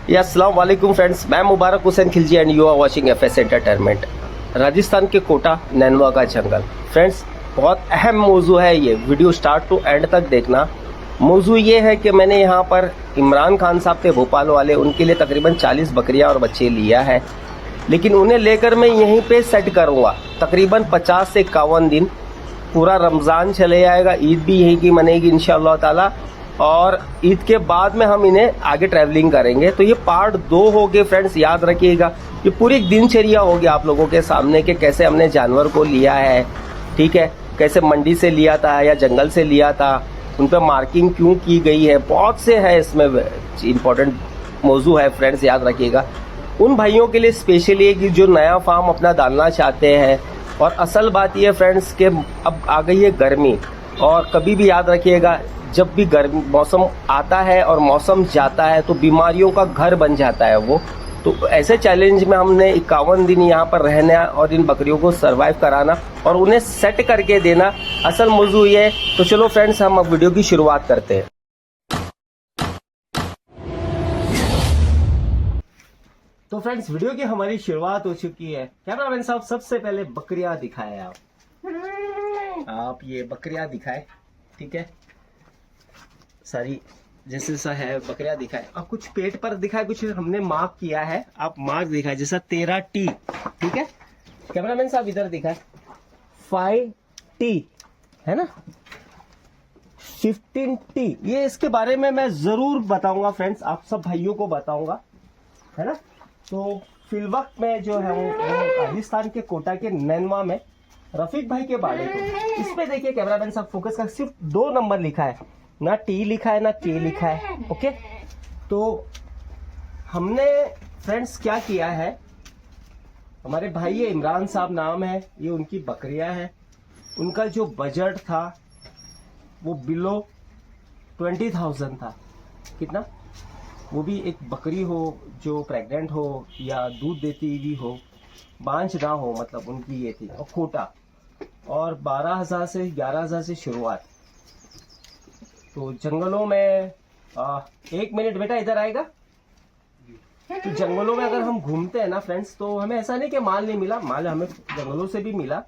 अस्सलाम वालेकुम फ्रेंड्स, मैं Mubarak Hussain Khilji and you are watching FS entertainment. Rajasthan के कोटा नैनवा का जंगल। फ्रेंड्स, बहुत अहम मौजू है ये, वीडियो स्टार्ट टू एंड तक देखना। मौजू ये है कि मैंने यहाँ पर इमरान खान साहब थे भोपाल वाले, उनके लिए तकरीबन 40 बकरियाँ और बच्चे लिया है, लेकिन उन्हें लेकर मैं यहीं पे सेट करूँगा तकरीबन 50 से 51 दिन। पूरा रमज़ान चले जाएगा, ईद भी यहीं की मनेगी इंशाअल्लाह ताला, और ईद के बाद में हम इन्हें आगे ट्रैवलिंग करेंगे। तो ये पार्ट 2 हो गए फ्रेंड्स, याद रखिएगा। ये पूरी एक दिनचर्या होगी आप लोगों के सामने कि कैसे हमने जानवर को लिया है, ठीक है, कैसे मंडी से लिया था या जंगल से लिया था, उन पर मार्किंग क्यों की गई है, बहुत से है इसमें इम्पोर्टेंट मौजू है फ्रेंड्स, याद रखिएगा। उन भाइयों के लिए स्पेशली कि जो नया फार्म अपना डालना चाहते हैं। और असल बात यह फ्रेंड्स कि अब आ गई है गर्मी, और कभी भी याद रखिएगा जब भी गर्मी मौसम आता है और मौसम जाता है तो बीमारियों का घर बन जाता है वो। तो ऐसे चैलेंज में हमने 51 दिन यहाँ पर रहना और इन बकरियों को सरवाइव कराना और उन्हें सेट करके देना, असल मौजू ये है। तो चलो फ्रेंड्स, हम अब वीडियो की शुरुआत करते हैं। तो फ्रेंड्स, वीडियो की हमारी शुरुआत हो चुकी है। कैमरामैन साहब, सबसे पहले बकरियां दिखाए आप ये बकरियां दिखाए, ठीक है, सारी जैसे सा है बकरियां दिखाए। अब कुछ पेट पर दिखाए, कुछ हमने मार्क किया है, आप मार्क दिखाए, जैसा 13T, ठीक है। कैमरामैन साहब इधर दिखाए 5T, है ना, 15T। ये इसके बारे में मैं जरूर बताऊंगा फ्रेंड्स, आप सब भाइयों को बताऊंगा, है ना। तो फिलवक्त में जो है वो राजस्थान के कोटा के नैनवा में रफीक भाई के बाड़े को, इस पे देखिए कैमरामैन साहब फोकस का, सिर्फ 2 नंबर लिखा है, ना T लिखा है ना K लिखा है, ओके। तो हमने फ्रेंड्स क्या किया है, हमारे भाई ये इमरान साहब नाम है, ये उनकी बकरियां हैं। उनका जो बजट था वो बिलो 20,000 था। कितना? वो भी एक बकरी हो जो प्रेग्नेंट हो या दूध देती हुई हो, बांझ ना हो, मतलब उनकी ये थी, और कोटा, और 12,000 से 11,000 से शुरुआत। तो जंगलों में 1 मिनट बेटा इधर आएगा। तो जंगलों में अगर हम घूमते हैं ना फ्रेंड्स, तो हमें ऐसा नहीं कि माल नहीं मिला, माल हमें जंगलों से भी मिला।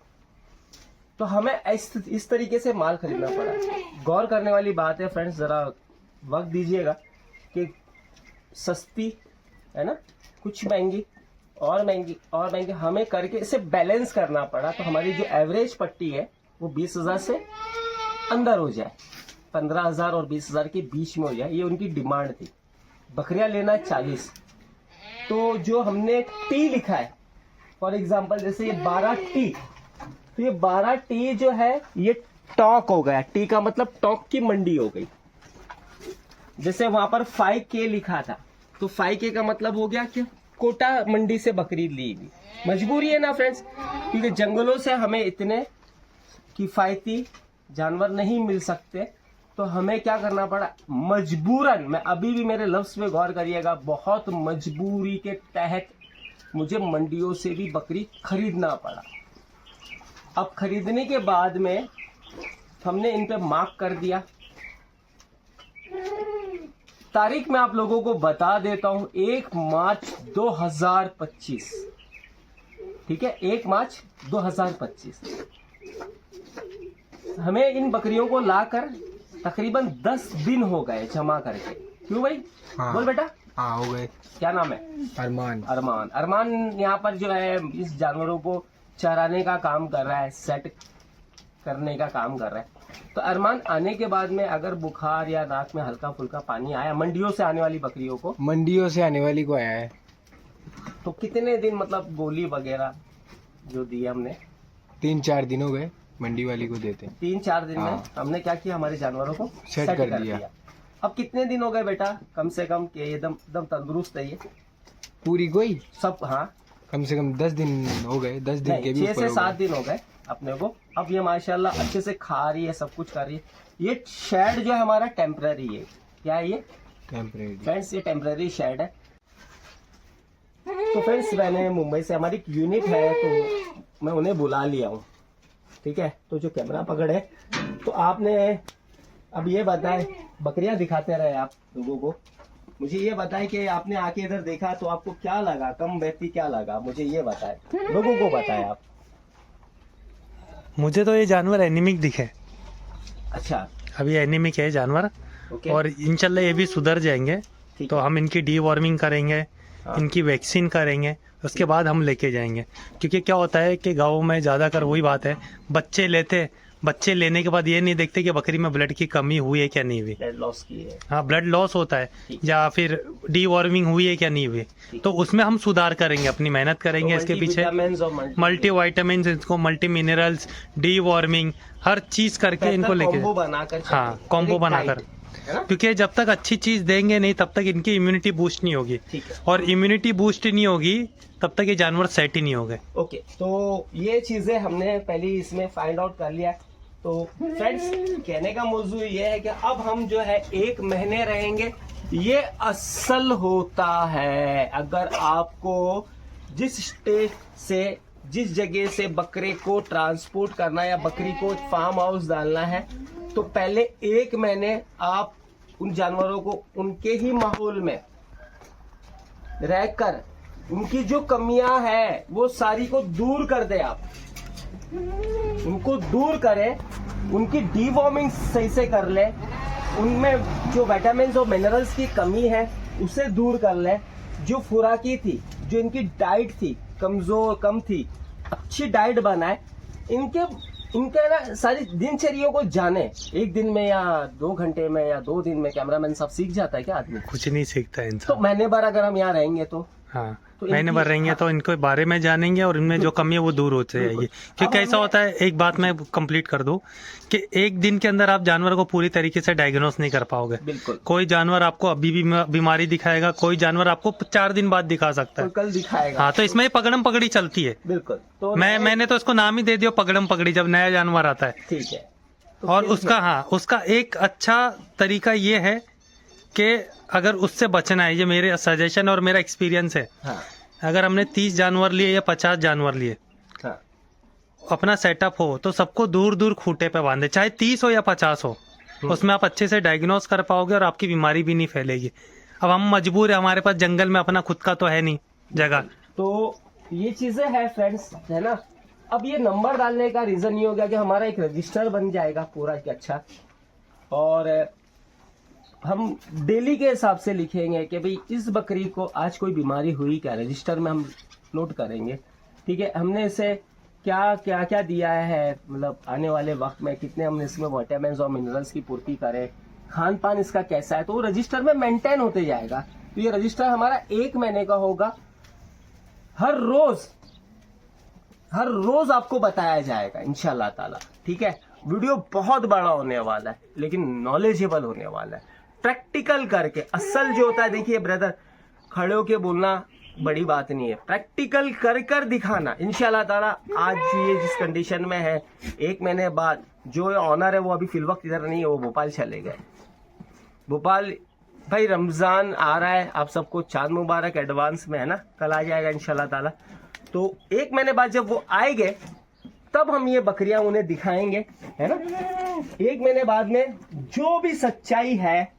तो हमें इस तरीके से माल खरीदना पड़ा। गौर करने वाली बात है फ्रेंड्स, जरा वक्त दीजिएगा कि सस्ती है ना, कुछ महंगी और महंगी और महंगी, हमें करके इसे बैलेंस करना पड़ा। तो हमारी जो एवरेज पट्टी है वो 20,000 से अंदर हो जाए, 15,000 और 20,000 के बीच में हो जाए, ये उनकी डिमांड थी। बकरियां लेना 40। तो जो हमने T लिखा है, फॉर एग्जांपल जैसे ये 12T, तो ये 12T जो है ये टॉक हो गया। T का मतलब टॉक की मंडी हो गई। जैसे वहां पर 5K लिखा था, तो 5K का मतलब हो गया कि कोटा मंडी से बकरी ली हुई। मजबूरी है ना फ्रेंड्स, क्योंकि जंगलों से हमें इतने किफायती जानवर नहीं मिल सकते। तो हमें क्या करना पड़ा, मजबूरन, मैं अभी भी मेरे लफ्ज पे गौर करिएगा, बहुत मजबूरी के तहत मुझे मंडियों से भी बकरी खरीदना पड़ा। अब खरीदने के बाद में हमने इन पे मार्क कर दिया। तारीख मैं आप लोगों को बता देता हूं, 1 मार्च 2025, ठीक है, 1 मार्च 2025। हमें इन बकरियों को लाकर तकरीबन 10 दिन हो गए जमा करके। क्यों भाई? हाँ, बोल बेटा। हाँ, हो गए। क्या नाम है? अरमान। अरमान यहाँ पर जो है इस जानवरों को चराने का काम कर रहा है, सेट करने का काम कर रहा है। तो अरमान आने के बाद में अगर बुखार या नाक में हल्का फुल्का पानी आया, मंडियों से आने वाली बकरियों को, मंडियों से आने वाली को आया है, तो कितने दिन मतलब गोली वगैरह जो दी हमने? 3-4 दिन हो गए मंडी वाली को देते। 3-4 दिन में हमने क्या किया, हमारे जानवरों को सेट कर दिया। अब कितने दिन हो गए बेटा कम से कम कि एकदम तंदुरुस्त है ये पूरी कोई सब? हाँ, कम से कम 10 दिन हो गए, 10 दिन के भी 6 से 7 दिन हो गए अपने को। अब ये माशाल्लाह अच्छे से खा रही है, सब कुछ कर रही है। ये शेड जो है हमारा टेम्पररी है। क्या है ये? टेम्परेरी फ्रेंड्स, ये टेम्पररी शेड है। तो फ्रेंड्स, मैंने मुंबई से, हमारी एक यूनिट है, तो मैं उन्हें बुला लिया हूँ, ठीक है। तो जो कैमरा पकड़े, तो आपने अब ये बताए, बकरियां दिखाते रहे आप लोगों को, मुझे ये बताए कि आपने आके इधर देखा तो आपको क्या लगा, कम बेहती क्या लगा, मुझे ये बताए, लोगों को बताए आप। मुझे तो ये जानवर एनीमिक दिखे। अच्छा, अभी एनीमिक है जानवर, ओके, और इंशाल्लाह ये भी सुधर जाएंगे। ठीक तो है। हम इनकी डी वॉर्मिंग करेंगे, हाँ। इनकी वैक्सीन करेंगे, उसके बाद हम लेके जाएंगे। क्योंकि क्या होता है कि गाँव में ज़्यादातर वही बात है, बच्चे लेने के बाद ये नहीं देखते कि बकरी में ब्लड की कमी हुई है क्या नहीं हुई। ब्लड लॉस की है। हाँ, ब्लड लॉस होता है ठीक। या फिर डी वॉर्मिंग हुई है क्या नहीं हुई। ठीक। तो उसमें हम सुधार करेंगे, अपनी मेहनत करेंगे इसके पीछे। मल्टीविटामिन्स और मल्टी वाइटामिन, इनको मल्टी मिनरल्स, डी वॉर्मिंग, हर चीज करके इनको लेके, कॉम्बो बनाकर, हाँ कॉम्बो बनाकर, क्योंकि जब तक अच्छी चीज देंगे नहीं तब तक इनकी इम्यूनिटी बूस्ट नहीं होगी, ठीक है। और इम्यूनिटी बूस्ट नहीं होगी तब तक ये जानवर सेट ही नहीं होंगे। ओके, तो ये चीजें हमने पहले इसमें फाइंड आउट कर लिया। तो फ्रेंड्स, कहने का मौजू ये है कि अब हम जो है 1 महीने रहेंगे। ये असल होता है, अगर आपको जिस स्टेट से, जिस जगह से बकरे को ट्रांसपोर्ट करना है या बकरी को फार्म हाउस डालना है, तो पहले 1 महीने आप उन जानवरों को उनके ही माहौल में रहकर उनकी जो कमियां है वो सारी को दूर कर दे। आप उनको दूर करें, उनकी डीवॉर्मिंग सही से कर ले, उनमें जो विटामिन और मिनरल्स की कमी है उसे दूर कर ले, जो खुराकी थी, जो इनकी डाइट थी कम थी, अच्छी डाइट बनाए, इनके ना सारी दिनचर्या को जाने। 1 दिन में या 2 घंटे में या 2 दिन में कैमरामैन साहब सीख जाता है क्या आदमी? कुछ नहीं सीखता तो इंसान। महीने भर अगर हम यहाँ रहेंगे तो हाँ, तो महीने भर रहेंगे तो इनके बारे में जानेंगे और इनमें जो कमी है वो दूर हो जाएगी। क्योंकि ऐसा होता है, एक बात मैं कंप्लीट कर दूं कि 1 दिन के अंदर आप जानवर को पूरी तरीके से डायग्नोस नहीं कर पाओगे। बिल्कुल, कोई जानवर आपको अभी भी बीमारी दिखाएगा, कोई जानवर आपको 4 दिन बाद दिखा सकता है। तो कल दिखाएगा। हाँ, तो इसमें पकड़म पकड़ी चलती है। बिल्कुल, तो मैंने तो इसको नाम ही दे दिया पकड़म पकड़ी, जब नया जानवर आता है। ठीक है। तो और फिर उसका एक अच्छा तरीका ये है कि अगर उससे बचना है, ये मेरे सजेशन और मेरा एक्सपीरियंस है, हाँ, अगर हमने 30 जानवर लिए या 50 जानवर लिए, हाँ, अपना सेटअप हो तो सबको दूर दूर खूंटे पे बांधे, चाहे 30 हो या 50 हो, उसमें आप अच्छे से डायग्नोस कर पाओगे और आपकी बीमारी भी नहीं फैलेगी। अब हम मजबूर है, हमारे पास जंगल में अपना खुद का तो है नहीं जगह। तो ये चीजें है फ्रेंड्स, है ना। अब ये नंबर डालने का रीजन ये हो गया कि हमारा एक रजिस्टर बन जाएगा पूरा कि अच्छा, और हम डेली के हिसाब से लिखेंगे कि भाई इस बकरी को आज कोई बीमारी हुई क्या, रजिस्टर में हम नोट करेंगे। ठीक है, हमने इसे क्या क्या क्या दिया है, मतलब आने वाले वक्त में कितने हमने इसमें विटामिन और मिनरल्स की पूर्ति करें, खान पान इसका कैसा है, तो वो रजिस्टर में मेंटेन होते जाएगा। तो ये रजिस्टर हमारा 1 महीने का होगा। हर रोज आपको बताया जाएगा इंशाल्लाह ताला। ठीक है, वीडियो बहुत बड़ा होने वाला है लेकिन नॉलेजेबल होने वाला है, प्रैक्टिकल करके। असल जो होता है, देखिए ब्रदर, खड़े होके बोलना बड़ी बात नहीं है, प्रैक्टिकल कर दिखाना इंशाल्लाह ताला। आज ये जिस कंडीशन में है, 1 महीने बाद जो ऑनर है वो अभी फिल वक्त इधर नहीं है, वो भोपाल चले गए। भोपाल भाई, रमजान आ रहा है, आप सबको चांद मुबारक एडवांस में, है ना। कल आ जाएगा इंशाल्लाह ताला। तो 1 महीने बाद जब वो आएंगे तब हम ये बकरियां उन्हें दिखाएंगे, है ना। 1 महीने बाद में जो भी सच्चाई है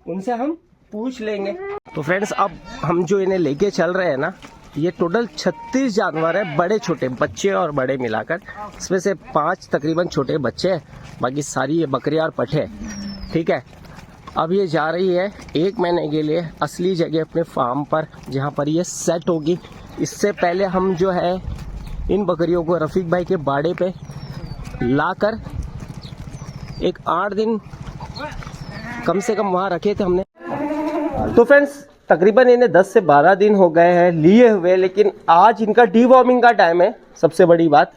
उनसे हम पूछ लेंगे। तो फ्रेंड्स, अब हम जो इन्हें लेके चल रहे हैं ना, ये टोटल 36 जानवर है, बड़े छोटे, बच्चे और बड़े मिलाकर। इसमें से 5 तकरीबन छोटे बच्चे हैं, बाकी सारी ये बकरियां और पट्ठे। ठीक है, अब ये जा रही है 1 महीने के लिए असली जगह अपने फार्म पर, जहाँ पर ये सेट होगी। इससे पहले हम जो है इन बकरियों को रफीक भाई के बाड़े पे लाकर एक 8 दिन कम से कम वहाँ रखे थे हमने। तो फ्रेंड्स, तकरीबन इन्हें 10 से 12 दिन हो गए हैं लिए हुए, लेकिन आज इनका डीवॉर्मिंग का टाइम है। सबसे बड़ी बात,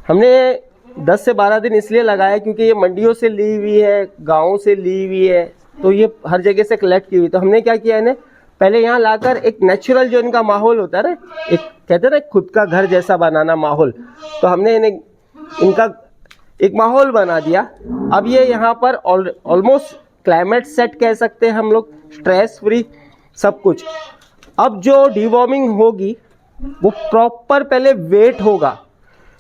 हमने 10 से 12 दिन इसलिए लगाया क्योंकि ये मंडियों से ली हुई है, गाँव से ली हुई है, तो ये हर जगह से कलेक्ट की हुई। तो हमने क्या किया, इन्हें पहले यहाँ लाकर एक नेचुरल जो इनका माहौल होता है ना, एक कहते हैं ना खुद का घर जैसा बनाना माहौल, तो हमने इनका एक माहौल बना दिया। अब ये यहाँ पर ऑलमोस्ट क्लाइमेट सेट कह सकते हैं हम लोग, स्ट्रेस फ्री सब कुछ। अब जो डीवॉर्मिंग होगी वो प्रॉपर पहले वेट होगा,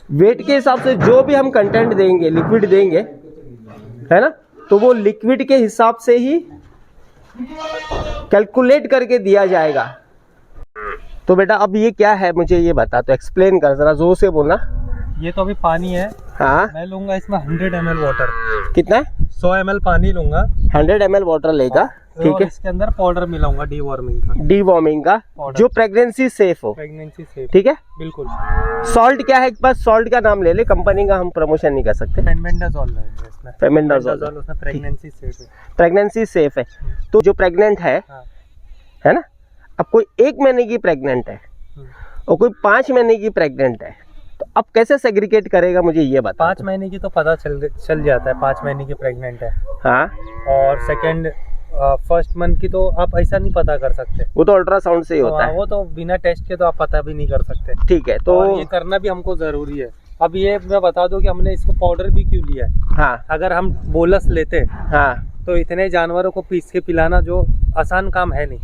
वेट के हिसाब से जो भी हम कंटेंट देंगे, लिक्विड देंगे, है ना, तो वो लिक्विड के हिसाब से ही कैलकुलेट करके दिया जाएगा। तो बेटा अब ये क्या है मुझे ये बता, तो एक्सप्लेन कर, जरा जोर से बोलना। ये तो अभी पानी है। हाँ, मैं लूंगा इसमें 100 ml वाटर। कितना? 100 ml पानी लूंगा। 100 ml वाटर लेगा, ठीक और है। इसके अंदर पाउडर मिलाऊंगा डीवॉर्मिंग का। डीवॉर्मिंग का, Powder। जो प्रेगनेंसी सेफ हो, प्रेगनेंसी से ठीक है। बिल्कुल। सॉल्ट क्या है, एक बार सॉल्ट का नाम ले ले, कंपनी का हम प्रमोशन नहीं कर सकते। फेनबेंडाजोल है इसमें। फेनबेंडाजोल उसमें प्रेगनेंसी सेफ है। प्रेगनेंसी सेफ है। तो जो प्रेग्नेंट हाँ। है ना, अब कोई 1 महीने की प्रेग्नेंट है और कोई 5 महीने की प्रेग्नेंट है, तो अब कैसे सेग्रीगेट करेगा मुझे ये बता। 5 महीने की तो पता चल जाता है 5 महीने की प्रेग्नेंट है। हाँ, और सेकंड फर्स्ट मंथ की तो आप ऐसा नहीं पता कर सकते। वो तो अल्ट्रासाउंड से ही होता है। वो तो बिना टेस्ट के तो आप पता भी नहीं कर सकते। ठीक है, तो और ये करना भी हमको जरूरी है। अब ये मैं बता दूं कि हमने इसको पाउडर भी क्यों लिया है। हाँ अगर हम बोलस लेते हाँ तो इतने जानवरों को पीस के पिलाना जो आसान काम है नहीं।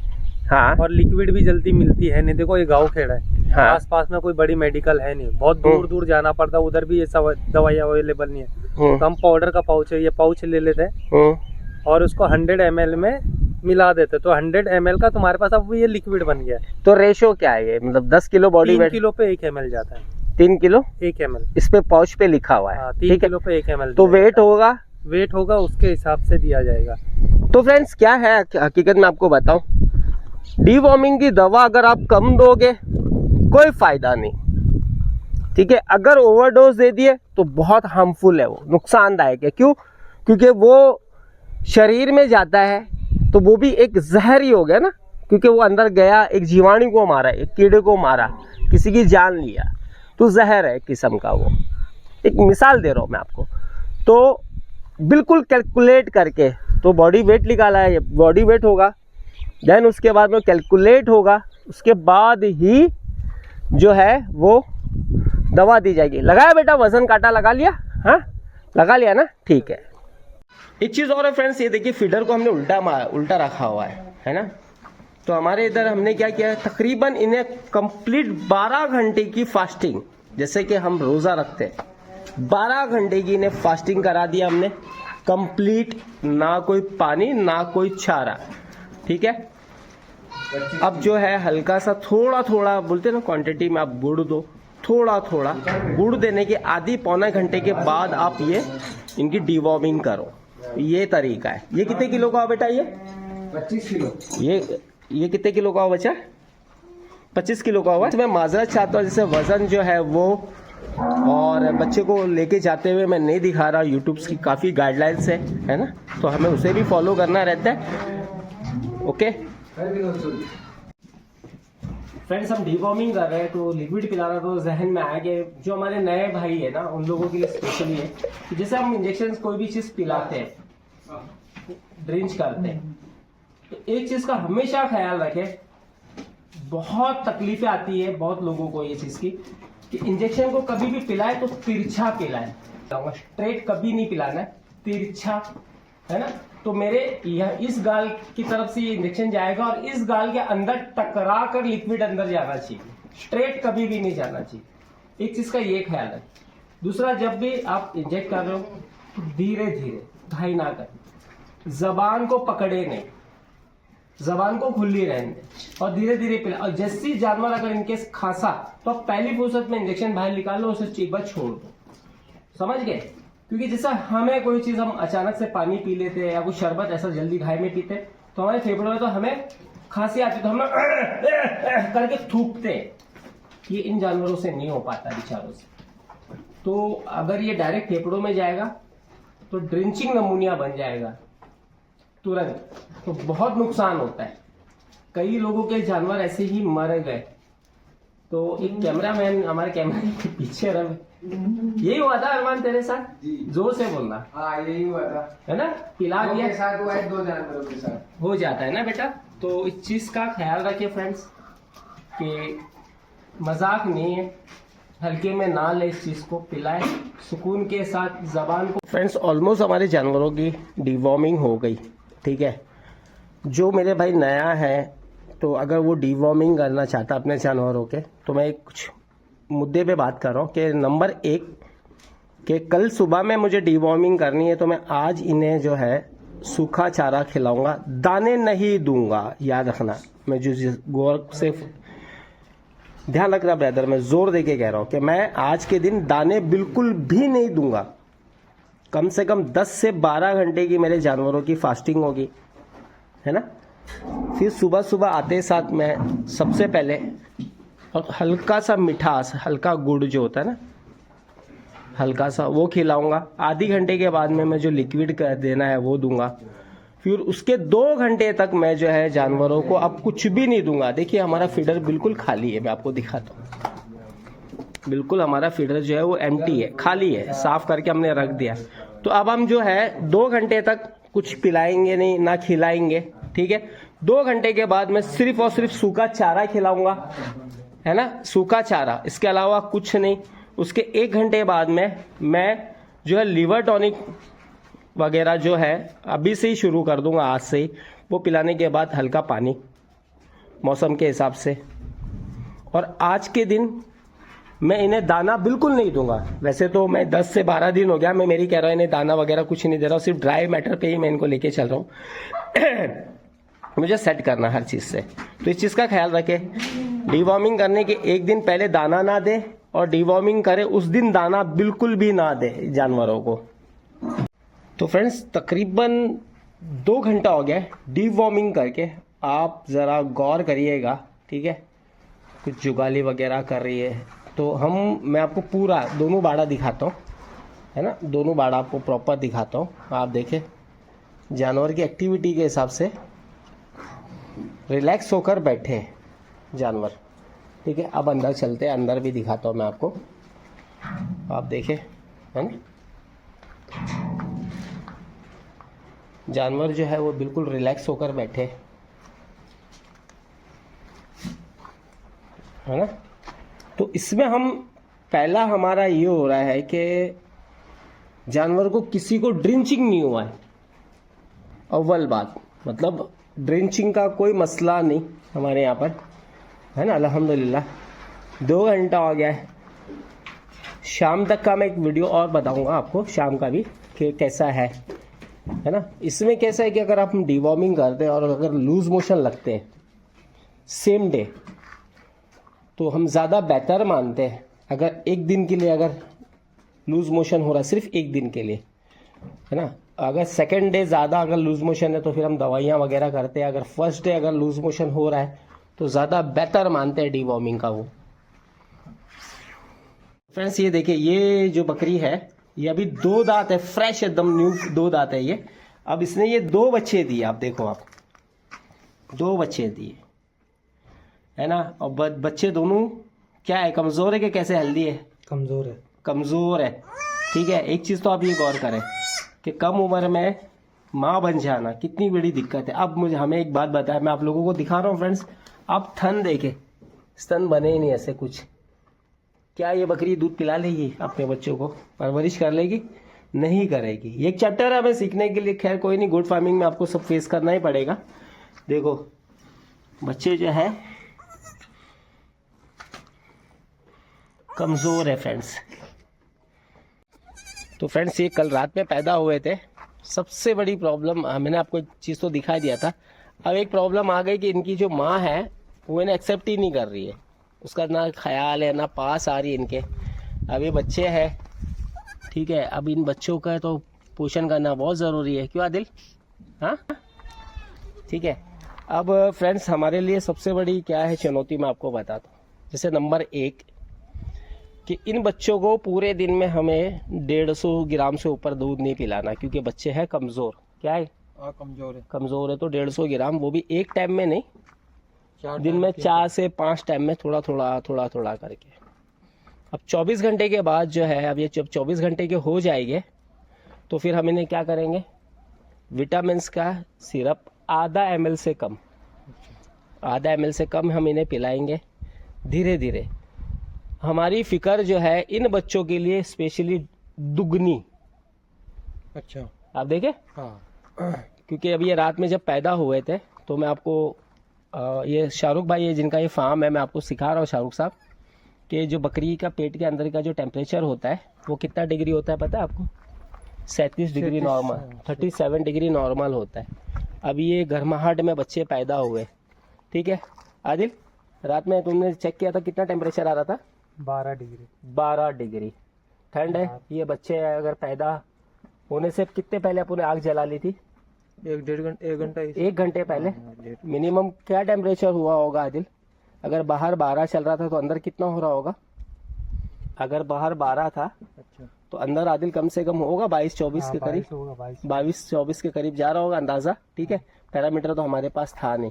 हाँ और लिक्विड भी जल्दी मिलती है नहीं। देखो ये गाँव खेड़ा है, हाँ। आस पास में कोई बड़ी मेडिकल है नहीं, बहुत दूर दूर जाना पड़ता, उधर भी ये सब दवाई अवेलेबल नहीं है। तो हम पाउडर का पाउच है, ये पाउच ले लेते हैं और उसको 100 ml में मिला देते। तो 100 ml का तुम्हारे पास अब ये लिक्विड बन गया है। तो रेशो क्या है ये, मतलब 10 किलो बॉडी 3 वेट? किलो पे 1 ml जाता है। 3 किलो 1 ml इस पे पाउच पे लिखा हुआ है, 3 ठीक है। किलो पे 1 ml। तो वेट होगा उसके हिसाब से दिया जाएगा। तो फ्रेंड्स क्या है हकीकत में आपको बताऊं, डीवॉर्मिंग की दवा अगर आप कम दोगे कोई फायदा नहीं, ठीक है। अगर ओवरडोज दे दिए तो बहुत हार्मफुल है, वो नुकसानदायक है। क्यों? क्योंकि वो शरीर में जाता है तो वो भी एक जहर ही हो गया ना, क्योंकि वो अंदर गया, एक जीवाणु को मारा, एक कीड़े को मारा, किसी की जान लिया, तो जहर है एक किस्म का। वो एक मिसाल दे रहा हूँ मैं आपको। तो बिल्कुल कैलकुलेट करके, तो बॉडी वेट निकाला है, बॉडी वेट होगा, देन उसके बाद में कैलकुलेट होगा, उसके बाद ही जो है वो दवा दी जाएगी। लगाया बेटा, वजन काटा लगा लिया? हाँ लगा लिया ना, ठीक है। एक चीज़ और है फ्रेंड्स, ये देखिए फीडर को हमने उल्टा रखा हुआ है ना। तो हमारे इधर हमने क्या किया है, तकरीबन इन्हें कंप्लीट 12 घंटे की फास्टिंग, जैसे कि हम रोज़ा रखते हैं, 12 घंटे की इन्हें फास्टिंग करा दिया हमने कंप्लीट, ना कोई पानी ना कोई चारा, ठीक है। अब जो है हल्का सा थोड़ा थोड़ा बोलते ना क्वांटिटी में आप गुड़ दो, थोड़ा थोड़ा गुड़ देने के आधी पौने घंटे के बाद आप ये इनकी डीवॉर्मिंग करो। ये तरीका है। ये कितने किलो का हुआ बेटा? ये 25 किलो। ये कितने किलो का हुआ बच्चा? 25 किलो का हुआ। मैं माजरत चाहता हूँ, जैसे वजन जो है वो, और बच्चे को लेके जाते हुए मैं नहीं दिखा रहा, यूट्यूब की काफ़ी गाइडलाइंस है ना, तो हमें उसे भी फॉलो करना रहता है। ओके फ्रेंड्स, हम डीवॉर्मिंग कर रहे हैं तो लिक्विड पिलाना, तो जहन में आया कि जो हमारे नए भाई है ना, उन लोगों के लिए स्पेशली है कि जैसे हम इंजेक्शन कोई भी चीज़ पिलाते हैं, ड्रिंच करते हैं, तो एक चीज़ का हमेशा ख्याल रखें, बहुत तकलीफें आती है बहुत लोगों को ये चीज़ की, कि इंजेक्शन को कभी भी पिलाए तो तिरछा पिलाए, स्ट्रेट कभी नहीं पिलाना है, तिरछा, है ना। तो मेरे इस गाल की तरफ से ये इंजेक्शन जाएगा और इस गाल के अंदर टकरा कर लिक्विड अंदर जाना चाहिए, स्ट्रेट कभी भी नहीं जाना चाहिए। एक चीज का ये ख्याल है। दूसरा, जब भी आप इंजेक्ट कर रहे हो तो धीरे धीरे, घाई ना करें, जबान को पकड़े नहीं, जबान को खुली रहने दें और धीरे धीरे पिला। और जैसी जानवर अगर इनके खांसा तो आप पहली फुर्सत में इंजेक्शन बाहर निकाल लो, उसे एक बार छोड़ दो, समझ गए। क्योंकि जैसा हमें कोई चीज़ हम अचानक से पानी पी लेते हैं या कोई शरबत ऐसा जल्दी घाई में पीते तो हमारे फेफड़ों में तो हमें खांसी आती, तो हम करके थूकते, ये इन जानवरों से नहीं हो पाता बेचारों से। तो अगर ये डायरेक्ट फेफड़ों में जाएगा तो ड्रिंचिंग नमूनिया बन जाएगा तुरंत, तो बहुत नुकसान होता है। कई लोगों के जानवर ऐसे ही मर गए। तो एक कैमरामैन हमारे कैमरे के पीछे रहे, यही हुआ था अरमान तेरे साथ? जोर से बोलना। हाँ यही हुआ था, है ना, पिला दिया, साथ हुआ है, 2 जानवरों के साथ हो जाता है ना बेटा। तो इस चीज का ख्याल रखिए फ्रेंड्स कि मजाक नहीं है, हल्के में ना ले, इस चीज को पिलाए सुकून के साथ जबान को। फ्रेंड्स, ऑलमोस्ट हमारे जानवरों की डीवॉर्मिंग हो गई, ठीक है। जो मेरे भाई नया है तो अगर वो डीवॉर्मिंग करना चाहता अपने जानवरों के, तो मैं कुछ मुद्दे पे बात कर रहा हूँ कि नंबर 1 कि कल सुबह में मुझे डीवॉर्मिंग करनी है तो मैं आज इन्हें जो है सूखा चारा खिलाऊंगा, दाने नहीं दूंगा, याद रखना। मैं जो गौर से ध्यान रखना ब्रदर, मैं जोर देके कह रहा हूं कि मैं आज के दिन दाने बिल्कुल भी नहीं दूंगा। कम से कम 10 से 12 घंटे की मेरे जानवरों की फास्टिंग होगी, है ना। फिर सुबह सुबह आते साथ मैं सबसे पहले और हल्का सा मिठास, हल्का गुड़ जो होता है ना, हल्का सा वो खिलाऊंगा। आधी घंटे के बाद में मैं जो लिक्विड कर देना है वो दूंगा। फिर उसके 2 घंटे तक मैं जो है जानवरों को अब कुछ भी नहीं दूंगा। देखिए हमारा फीडर बिल्कुल खाली है, मैं आपको दिखाता हूँ। बिल्कुल हमारा फीडर जो है वो एम्प्टी है, खाली है, साफ करके हमने रख दिया। तो अब हम जो है 2 घंटे तक कुछ पिलाएंगे नहीं, ना खिलाएंगे, ठीक है। 2 घंटे के बाद मैं सिर्फ और सिर्फ सूखा चारा खिलाऊंगा, है ना, सूखा चारा, इसके अलावा कुछ नहीं। उसके 1 घंटे बाद में मैं जो है लिवर टॉनिक वगैरह जो है अभी से ही शुरू कर दूंगा, आज से ही। वो पिलाने के बाद हल्का पानी मौसम के हिसाब से। और आज के दिन मैं इन्हें दाना बिल्कुल नहीं दूंगा। वैसे तो मैं 10 से 12 दिन हो गया मैं मेरी कह रहा हूँ इन्हें दाना वगैरह कुछ नहीं दे रहा हूँ, सिर्फ ड्राई मैटर पे ही मैं इनको लेके चल रहा हूँ। मुझे सेट करना हर चीज़ से, तो इस चीज़ का ख्याल रखे। डिवॉर्मिंग करने के 1 दिन पहले दाना ना दे, और डिवॉर्मिंग करे उस दिन दाना बिल्कुल भी ना दे जानवरों को। तो फ्रेंड्स तकरीबन 2 घंटा हो गया डिवॉर्मिंग करके, आप ज़रा गौर करिएगा, ठीक है। कुछ जुगाली वगैरह कर रही है, तो मैं आपको पूरा दोनों बाड़ा दिखाता हूँ, है ना, दोनों बाड़ा आपको प्रॉपर दिखाता हूँ। आप देखें जानवर की एक्टिविटी के हिसाब से रिलैक्स होकर बैठे हैं जानवर, ठीक है। अब अंदर चलते हैं, अंदर भी दिखाता हूँ मैं आपको, आप देखें, है ना। जानवर जो है वो बिल्कुल रिलैक्स होकर बैठे, है ना। तो इसमें पहला हमारा ये हो रहा है कि जानवर को किसी को ड्रिंचिंग नहीं हुआ है। अव्वल बात, मतलब ड्रिंचिंग का कोई मसला नहीं हमारे यहाँ पर, है ना, अल्हम्दुलिल्लाह। 2 घंटा हो गया है। शाम तक का मैं एक वीडियो और बताऊंगा आपको, शाम का भी, कि कैसा है ना। इसमें कैसा है कि अगर आप डिवॉर्मिंग करते हैं और अगर लूज मोशन लगते हैं सेम डे, तो हम ज़्यादा बेहतर मानते हैं। अगर 1 दिन के लिए अगर लूज मोशन हो रहा है, सिर्फ 1 दिन के लिए, है ना। अगर सेकेंड डे ज़्यादा अगर लूज मोशन है तो फिर हम दवाइयाँ वगैरह करते हैं। अगर फर्स्ट डे अगर लूज मोशन हो रहा है तो ज़्यादा बेहतर मानते हैं डिवॉर्मिंग का वो। फ्रेंड्स ये देखिए, ये जो बकरी है ये अभी 2 दांत है, फ्रेश एकदम न्यू 2 दांत है ये। अब इसने ये 2 बच्चे दिए, आप देखो, आप 2 बच्चे दिए, है ना। और बच्चे दोनों क्या है, कमज़ोर है कि कैसे हेल्दी है? कमज़ोर है, कमज़ोर है, ठीक है। एक चीज़ तो आप ये गौर करें कि कम उम्र में माँ बन जाना कितनी बड़ी दिक्कत है। अब हमें एक बात बताया, मैं आप लोगों को दिखा रहा हूँ फ्रेंड्स, आप थन देखे, स्तन बने ही नहीं ऐसे कुछ। क्या ये बकरी दूध पिला लेगी अपने बच्चों को, परवरिश कर लेगी? नहीं करेगी। ये एक चैप्टर है हमें सीखने के लिए। खैर कोई नहीं, गुड फार्मिंग में आपको सब फेस करना ही पड़ेगा। देखो बच्चे जो है कमज़ोर है फ्रेंड्स। तो फ्रेंड्स ये कल रात में पैदा हुए थे। सबसे बड़ी प्रॉब्लम, मैंने आपको एक चीज़ तो दिखा दिया था। अब एक प्रॉब्लम आ गई कि इनकी जो माँ है वो इन्हें एक्सेप्ट ही नहीं कर रही है, उसका ना ख्याल है ना पास आ रही है इनके। अब ये बच्चे हैं, ठीक है। अब इन बच्चों का तो पोषण करना बहुत ज़रूरी है, क्यों आदिल? हाँ ठीक है। अब फ्रेंड्स हमारे लिए सबसे बड़ी क्या है चुनौती, मैं आपको बताता हूँ। जैसे नंबर 1 कि इन बच्चों को पूरे दिन में हमें 150 ग्राम से ऊपर दूध नहीं पिलाना, क्योंकि बच्चे हैं कमज़ोर। क्या है? कमज़ोर है तो 150 ग्राम, वो भी एक टाइम में नहीं, दिन में 4 से 5 टाइम में थोड़ा थोड़ा करके। अब 24 घंटे के बाद जो है, अब ये जब 24 घंटे के हो जाएंगे तो फिर हम इन्हें क्या करेंगे, विटामिन्स का सिरप आधा ml से कम, आधा ml से कम हम इन्हें पिलाएंगे धीरे धीरे। हमारी फिक्र जो है इन बच्चों के लिए स्पेशली दुगनी। अच्छा, आप देखें, हाँ, क्योंकि अभी ये रात में जब पैदा हुए थे तो मैं आपको ये शाहरुख भाई है जिनका ये फार्म है, मैं आपको सिखा रहा हूँ शाहरुख साहब, कि जो बकरी का पेट के अंदर का जो टेम्परेचर होता है वो कितना डिग्री होता है पता है आपको? 37 डिग्री नॉर्मल, 37 डिग्री नॉर्मल होता है। अभी ये गर्माहट में बच्चे पैदा हुए, ठीक है। आदिल, रात में तुमने चेक किया था कितना टेम्परेचर आ रहा था? 12 डिग्री ठंड है। ये बच्चे अगर पैदा होने से कितने पहले अपन ने आग जला ली थी? 1 घंटे पहले मिनिमम क्या टेम्परेचर हुआ होगा आदिल? अगर बाहर 12 चल रहा था तो अंदर कितना हो रहा होगा? अगर बाहर 12 था तो अंदर आदिल कम से कम होगा 22-24 के करीब, 22-24 के करीब जा रहा होगा अंदाजा, ठीक है। पैरामीटर तो हमारे पास था नहीं,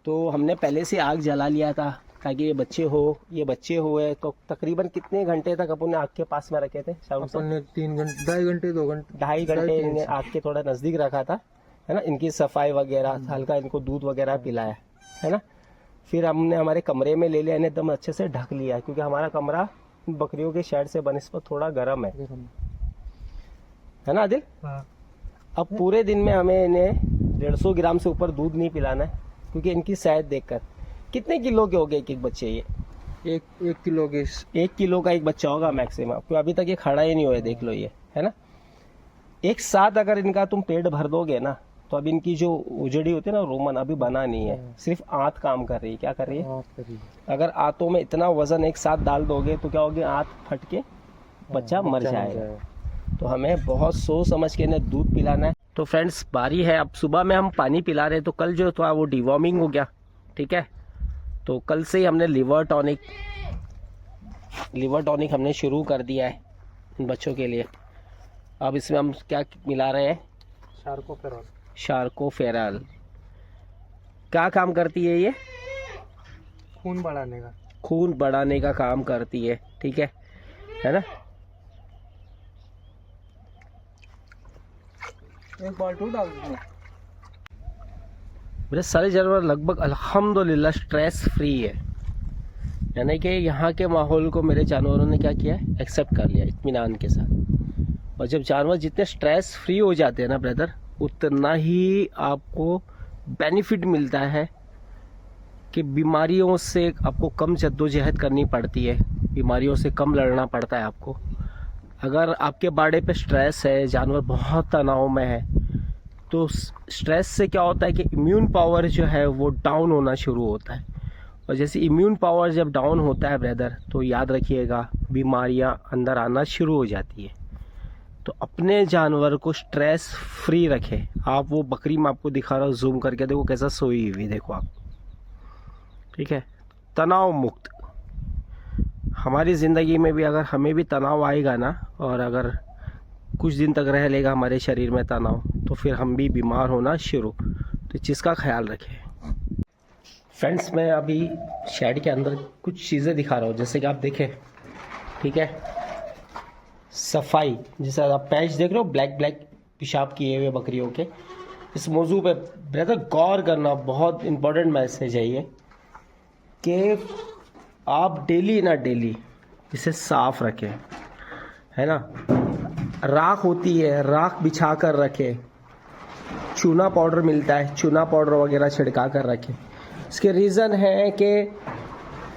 तो हमने पहले से आग जला लिया था ताकि ये बच्चे हुए। तो तकरीबन कितने घंटे तक अपन ने आग के पास में रखे थे? शाम से 3 घंटे, 2.5 घंटे, 2.5 घंटे इन्हें आग के थोड़ा नजदीक रखा था, है ना। इनकी सफाई वगैरह, हल्का इनको दूध वगैरह पिलाया, है ना। फिर हमने हमारे कमरे में ले लिया, इन्हें एकदम अच्छे से ढक लिया, क्योंकि हमारा कमरा बकरियों के शेड से बनिस्बत थोड़ा गर्म है ना आदिल? अब पूरे दिन में हमें इन्हें 150 ग्राम से ऊपर दूध नहीं पिलाना है, क्योंकि इनकी सेहत देखकर। कितने किलो के हो गए एक बच्चे? ये 1 किलो के, 1 किलो का एक बच्चा होगा मैक्सिमम, क्योंकि अभी तक ये खड़ा ही नहीं हुआ है, देख लो ये, है ना। एक साथ अगर इनका तुम पेट भर दोगे ना, तो अभी इनकी जो उजड़ी होती है ना रोमन, अभी बना नहीं है, सिर्फ आंत काम कर रही है। क्या कर रही है? अगर आंतों में इतना वजन एक साथ डाल दोगे तो क्या होगी? आंत फट के बच्चा मर जाएगा। तो हमें बहुत सोच समझ के इन्हें दूध पिलाना है। तो फ्रेंड्स, बारी है, अब सुबह में हम पानी पिला रहे, तो कल जो था वो डिवॉर्मिंग हो गया, ठीक है। तो कल से ही हमने लिवर टॉनिक हमने शुरू कर दिया है इन बच्चों के लिए। अब इसमें हम क्या मिला रहे हैं? शार्कोफेरल। क्या काम करती है ये? खून बढ़ाने का काम करती है, ठीक है ना। एक बाल्टी डाल दो। मेरे सारे जानवर लगभग अल्हम्दुलिल्लाह स्ट्रेस फ्री है, यानी कि यहाँ के माहौल को मेरे जानवरों ने क्या किया है? एक्सेप्ट कर लिया इत्मीनान के साथ। और जब जानवर जितने स्ट्रेस फ्री हो जाते हैं ना ब्रदर, उतना ही आपको बेनिफिट मिलता है कि बीमारियों से आपको कम जद्दोजहद करनी पड़ती है, बीमारियों से कम लड़ना पड़ता है आपको। अगर आपके बाड़े पे स्ट्रेस है, जानवर बहुत तनाव में है, तो स्ट्रेस से क्या होता है कि इम्यून पावर जो है वो डाउन होना शुरू होता है। और जैसे इम्यून पावर जब डाउन होता है ब्रदर, तो याद रखिएगा बीमारियां अंदर आना शुरू हो जाती है। तो अपने जानवर को स्ट्रेस फ्री रखें। आप वो बकरी मैं आपको दिखा रहा हूँ, जूम करके देखो कैसा सोई हुई, देखो आप, ठीक है। तनाव मुक्त। हमारी ज़िंदगी में भी अगर हमें भी तनाव आएगा ना, और अगर कुछ दिन तक रह लेगा हमारे शरीर में तनाव, तो फिर हम भी बीमार होना शुरू। तो इस चीज़ का ख्याल रखें। फ्रेंड्स, मैं अभी शेड के अंदर कुछ चीज़ें दिखा रहा हूँ, जैसे कि आप देखें, ठीक है। सफाई, जैसे आप पैच देख रहे हो, ब्लैक पेशाब किए हुए बकरियों के। इस मौजू पे ब्रदर गौर करना, बहुत इम्पोर्टेंट मैसेज है ये, कि आप डेली इसे साफ रखें, है ना। राख होती है, राख बिछा कर रखें। चूना पाउडर मिलता है, चूना पाउडर वगैरह छिड़का कर रखें। इसके रीज़न है कि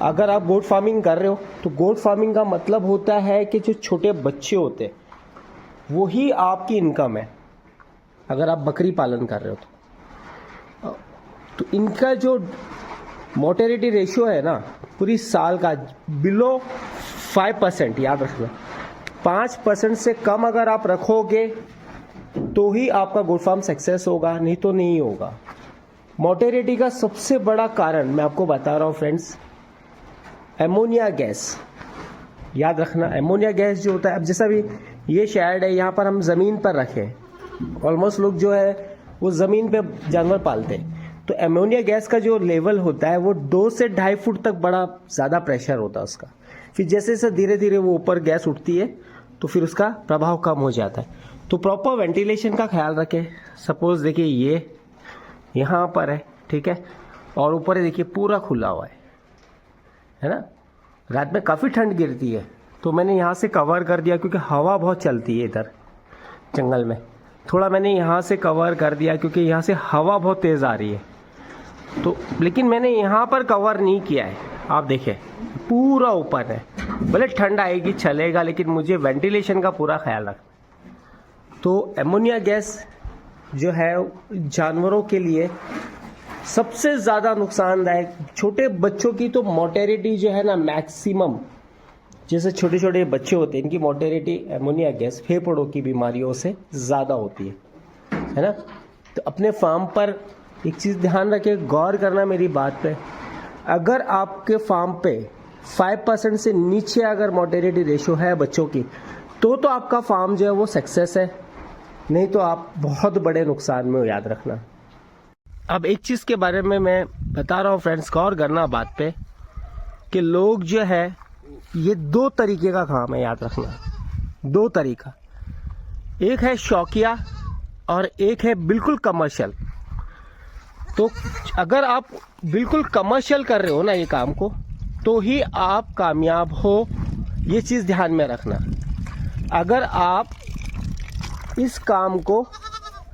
अगर आप गोट फार्मिंग कर रहे हो, तो गोट फार्मिंग का मतलब होता है कि जो छोटे बच्चे होते हैं वही आपकी इनकम है। अगर आप बकरी पालन कर रहे हो तो इनका जो मोर्टेलिटी रेशियो है ना, पूरी साल का बिलो 5%, याद रखना। 5% से कम अगर आप रखोगे तो ही आपका गोट फार्म सक्सेस होगा, नहीं तो नहीं होगा। मोर्टेलिटी का सबसे बड़ा कारण मैं आपको बता रहा हूँ फ्रेंड्स, एमोनिया गैस। याद रखना, एमोनिया गैस जो होता है, अब जैसा भी ये शेड है, यहाँ पर हम ज़मीन पर रखें, ऑलमोस्ट लोग जो है वो ज़मीन पे जानवर पालते हैं, तो एमोनिया गैस का जो लेवल होता है वो 2 से 2.5 फुट तक बड़ा ज़्यादा प्रेशर होता है उसका। फिर जैसे जैसे धीरे धीरे वो ऊपर गैस उठती है तो फिर उसका प्रभाव कम हो जाता है। तो प्रॉपर वेंटिलेशन का ख्याल रखें। सपोज देखिए ये यहाँ पर है, ठीक है, और ऊपर देखिए पूरा खुला हुआ है ना। रात में काफ़ी ठंड गिरती है, तो मैंने यहाँ से कवर कर दिया, क्योंकि हवा बहुत चलती है इधर जंगल में। थोड़ा मैंने यहाँ से कवर कर दिया क्योंकि यहाँ से हवा बहुत तेज़ आ रही है। तो लेकिन मैंने यहाँ पर कवर नहीं किया है, आप देखें पूरा ऊपर है। भले ठंड आएगी चलेगा, लेकिन मुझे वेंटिलेशन का पूरा ख्याल रखना, तो एमोनिया गैस जो है जानवरों के लिए सबसे ज़्यादा नुकसानदायक, छोटे बच्चों की तो मोर्टेलिटी जो है ना मैक्सिमम, जैसे छोटे छोटे बच्चे होते हैं इनकी मोर्टेलिटी एमोनिया गैस फेफड़ों की बीमारियों से ज़्यादा होती है ना। तो अपने फार्म पर एक चीज़ ध्यान रखें, गौर करना मेरी बात पे, अगर आपके फार्म पे 5% से नीचे अगर मोर्टेलिटी रेशो है बच्चों की तो आपका फार्म जो है वो सक्सेस है, नहीं तो आप बहुत बड़े नुकसान में हो, याद रखना। अब एक चीज़ के बारे में मैं बता रहा हूँ फ्रेंड्स, गौर करना बात पे कि लोग जो है ये 2 तरीके का काम है, याद रखना 2 तरीका, एक है शौकिया और एक है बिल्कुल कमर्शियल। तो अगर आप बिल्कुल कमर्शियल कर रहे हो ना ये काम को तो ही आप कामयाब हो, ये चीज़ ध्यान में रखना। अगर आप इस काम को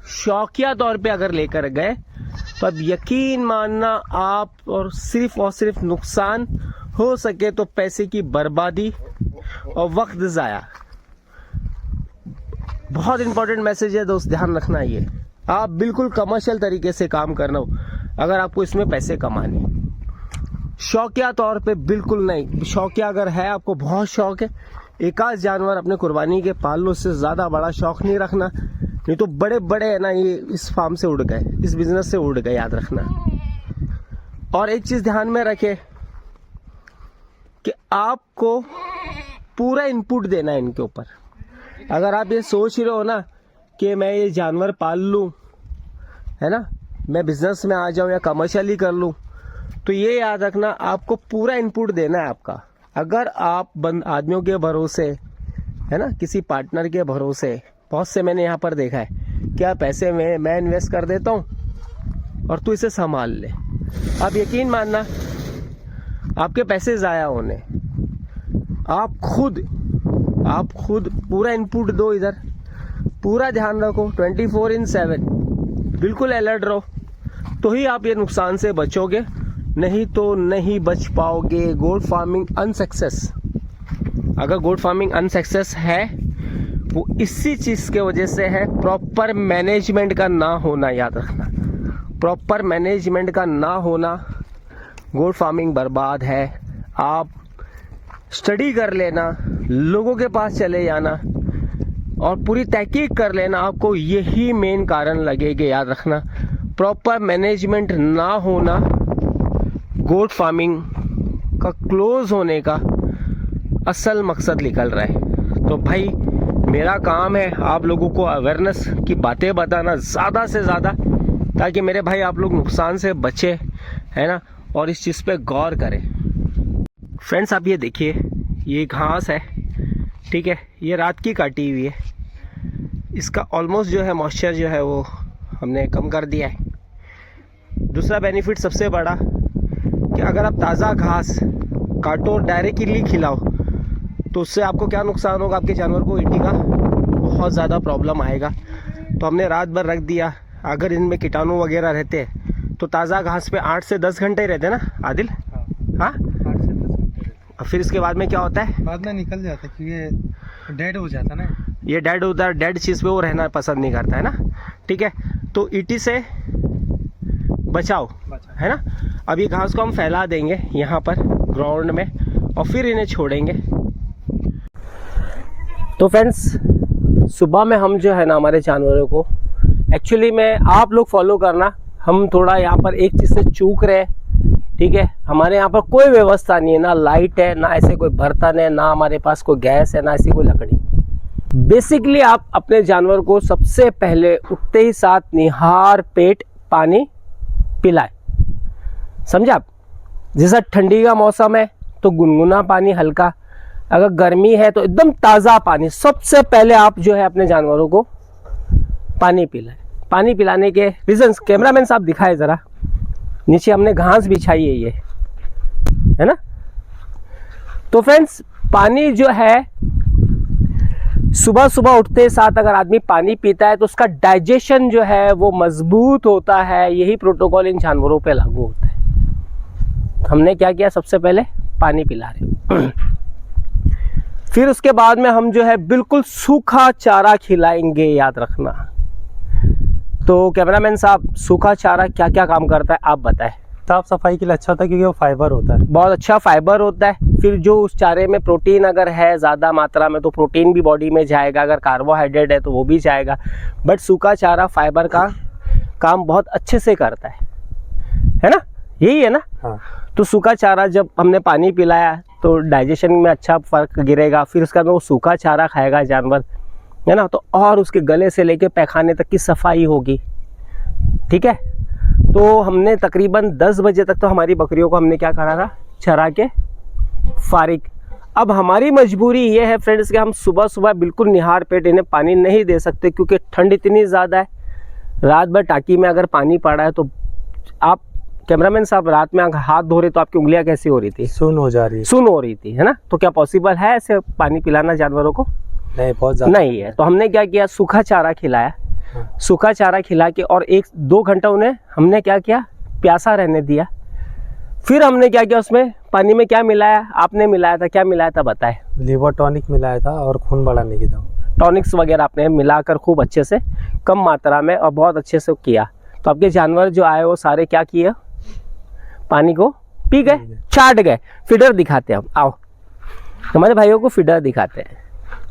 शौकिया तौर पे अगर लेकर गए तो अब यकीन मानना आप और सिर्फ नुकसान, हो सके तो पैसे की बर्बादी और वक्त ज़ाया। बहुत इंपॉर्टेंट मैसेज है दोस्त, ध्यान रखना ये। आप बिल्कुल कमर्शियल तरीके से काम करना हो अगर आपको इसमें पैसे कमाने, शौकिया तौर पे बिल्कुल नहीं। शौकिया अगर है, आपको बहुत शौक है, एक आध जानवर अपने कुर्बानी के पाल लो, उससे ज़्यादा बड़ा शौक नहीं रखना, नहीं तो बड़े बड़े है ना ये इस फार्म से उड़ गए, इस बिजनेस से उड़ गए, याद रखना। और एक चीज़ ध्यान में रखें कि आपको पूरा इनपुट देना है इनके ऊपर। अगर आप ये सोच रहे हो ना कि मैं ये जानवर पाल लूँ, है ना, मैं बिजनेस में आ जाऊँ या कमर्शियली कर लूँ, तो ये याद रखना आपको पूरा इनपुट देना है आपका। अगर आप आदमियों के भरोसे, है ना, किसी पार्टनर के भरोसे, बहुत से मैंने यहाँ पर देखा है, क्या पैसे में मैं इन्वेस्ट कर देता हूँ और तू इसे संभाल ले, आप यकीन मानना आपके पैसे ज़ाया होने। आप खुद पूरा इनपुट दो, इधर पूरा ध्यान रखो, 24/7 बिल्कुल अलर्ट रहो, तो ही आप ये नुकसान से बचोगे, नहीं तो नहीं बच पाओगे। गोट फार्मिंग अनसक्सेस, अगर गोट फार्मिंग अनसक्सेस है वो इसी चीज़ के वजह से है, प्रॉपर मैनेजमेंट का ना होना, याद रखना। प्रॉपर मैनेजमेंट का ना होना, गोट फार्मिंग बर्बाद है। आप स्टडी कर लेना, लोगों के पास चले जाना और पूरी तहकीक कर लेना, आपको यही मेन कारण लगेगा, याद रखना। प्रॉपर मैनेजमेंट ना होना गोट फार्मिंग का क्लोज होने का असल मकसद निकल रहा है। तो भाई मेरा काम है आप लोगों को अवेयरनेस की बातें बताना ज़्यादा से ज़्यादा, ताकि मेरे भाई आप लोग नुकसान से बचे, है ना, और इस चीज़ पे गौर करें। फ्रेंड्स आप ये देखिए, ये घास है, ठीक है, ये रात की काटी हुई है, इसका ऑलमोस्ट जो है मॉइस्चर जो है वो हमने कम कर दिया है। दूसरा बेनिफिट सबसे बड़ा कि अगर आप ताज़ा घास काटो और डायरेक्टली खिलाओ तो उससे आपको क्या नुकसान होगा, आपके जानवर को ईटी का बहुत ज़्यादा प्रॉब्लम आएगा। तो हमने रात भर रख दिया, अगर इनमें कीटाणु वगैरह रहते हैं तो ताज़ा घास पे 8 से 10 घंटे रहते हैं ना आदिल? हाँ 8 से 10 घंटे रहते और फिर इसके बाद में क्या होता है, हैं। बाद में निकल जाता है क्योंकि डेड हो जाता ना, ये डेड होता है, डेड चीज़ पे वो रहना पसंद नहीं करता है ना, ठीक है। तो ईटी से बचाओ, है ना। अब ये घास को हम फैला देंगे यहाँ पर ग्राउंड में और फिर इन्हें छोड़ेंगे। तो फ्रेंड्स सुबह में हम जो है ना हमारे जानवरों को एक्चुअली में आप लोग फॉलो करना, हम थोड़ा यहाँ पर एक चीज़ से चूक रहे हैं, ठीक है। हमारे यहाँ पर कोई व्यवस्था नहीं है, ना लाइट है, ना ऐसे कोई बर्तन है, ना हमारे पास कोई गैस है, ना ऐसी कोई लकड़ी। बेसिकली आप अपने जानवर को सबसे पहले उठते ही साथ निहार पेट पानी पिलाए, समझे आप। जैसा ठंडी का मौसम है तो गुनगुना पानी हल्का, अगर गर्मी है तो एकदम ताज़ा पानी। सबसे पहले आप जो है अपने जानवरों को पानी पिलाए। पानी पिलाने के रीजंस कैमरामैन साहब दिखाए ज़रा, नीचे हमने घास बिछाई है, ये है ना। तो फ्रेंड्स पानी जो है सुबह सुबह उठते साथ अगर आदमी पानी पीता है तो उसका डाइजेशन जो है वो मजबूत होता है। यही प्रोटोकॉल इन जानवरों पे लागू होता है। हमने क्या किया, सबसे पहले पानी पिला रहे। फिर उसके बाद में हम जो है बिल्कुल सूखा चारा खिलाएंगे, याद रखना। तो कैमरामैन साहब, सूखा चारा क्या क्या काम करता है आप बताएं। साफ सफाई के लिए अच्छा होता है क्योंकि वो फाइबर होता है। बहुत अच्छा फाइबर होता है। फिर जो उस चारे में प्रोटीन अगर है ज़्यादा मात्रा में तो प्रोटीन भी बॉडी में जाएगा, अगर कार्बोहाइड्रेट है तो वो भी जाएगा। बट सूखा चारा फाइबर का काम बहुत अच्छे से करता है ना, यही है ना। हाँ। तो सूखा चारा जब हमने पानी पिलाया तो डाइजेशन में अच्छा फर्क गिरेगा। फिर उसके बाद वो सूखा चारा खाएगा जानवर, है ना, तो और उसके गले से लेके पैखाने तक की सफाई होगी। ठीक है, तो हमने तकरीबन 10 बजे तक तो हमारी बकरियों को हमने क्या करा था, चरा के फारिग। अब हमारी मजबूरी ये है फ्रेंड्स कि हम सुबह सुबह बिल्कुल निहार पेट इन्हें पानी नहीं दे सकते क्योंकि ठंड इतनी ज़्यादा है। रात भर टाकी में अगर पानी पड़ा है तो आप कैमरामैन साहब रात में अगर हाथ धो रहे तो आपकी उंगलियां कैसी हो रही थी, सुन हो जा रही है। सुन हो रही थी, है ना। तो क्या पॉसिबल है ऐसे पानी पिलाना जानवरों को? नहीं, बहुत ज़्यादा नहीं है। तो हमने क्या किया, सूखा चारा खिलाया। सूखा चारा खिला के और 1-2 घंटा उन्हें हमने क्या किया, प्यासा रहने दिया। फिर हमने क्या किया, उसमें पानी में क्या मिलाया, आपने मिलाया था, क्या मिलाया था बताए? लिवर टॉनिक मिलाया था और खून बढ़ाने की दवा, टॉनिक्स वगैरह आपने मिलाकर खूब अच्छे से, कम मात्रा में और बहुत अच्छे से किया। तो आपके जानवर जो आए वो सारे क्या किए, पानी को पी गए, चाट गए। फीडर दिखाते हैं हम, आओ हमारे भाइयों को फीडर दिखाते हैं।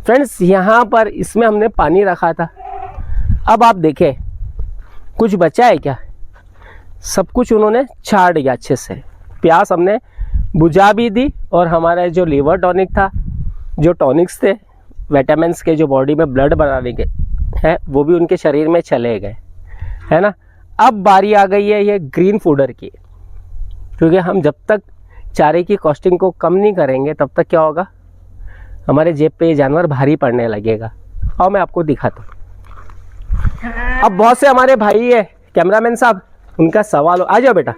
फ्रेंड्स यहाँ पर इसमें हमने पानी रखा था। अब आप देखें कुछ बचा है क्या, सब कुछ उन्होंने छाड़ दिया अच्छे से। प्यास हमने बुझा भी दी और हमारा जो लीवर टॉनिक था, जो टॉनिक्स थे विटामिन्स के जो बॉडी में ब्लड बनाने के हैं, वो भी उनके शरीर में चले गए, है ना। अब बारी आ गई है ये ग्रीन फूडर की, क्योंकि हम जब तक चारे की कॉस्टिंग को कम नहीं करेंगे तब तक क्या होगा, हमारे जेब पे ये जानवर भारी पड़ने लगेगा। और मैं आपको दिखाता हूँ। अब बहुत से हमारे भाई है कैमरामैन साहब, उनका सवाल हो, आ जाओ बेटा,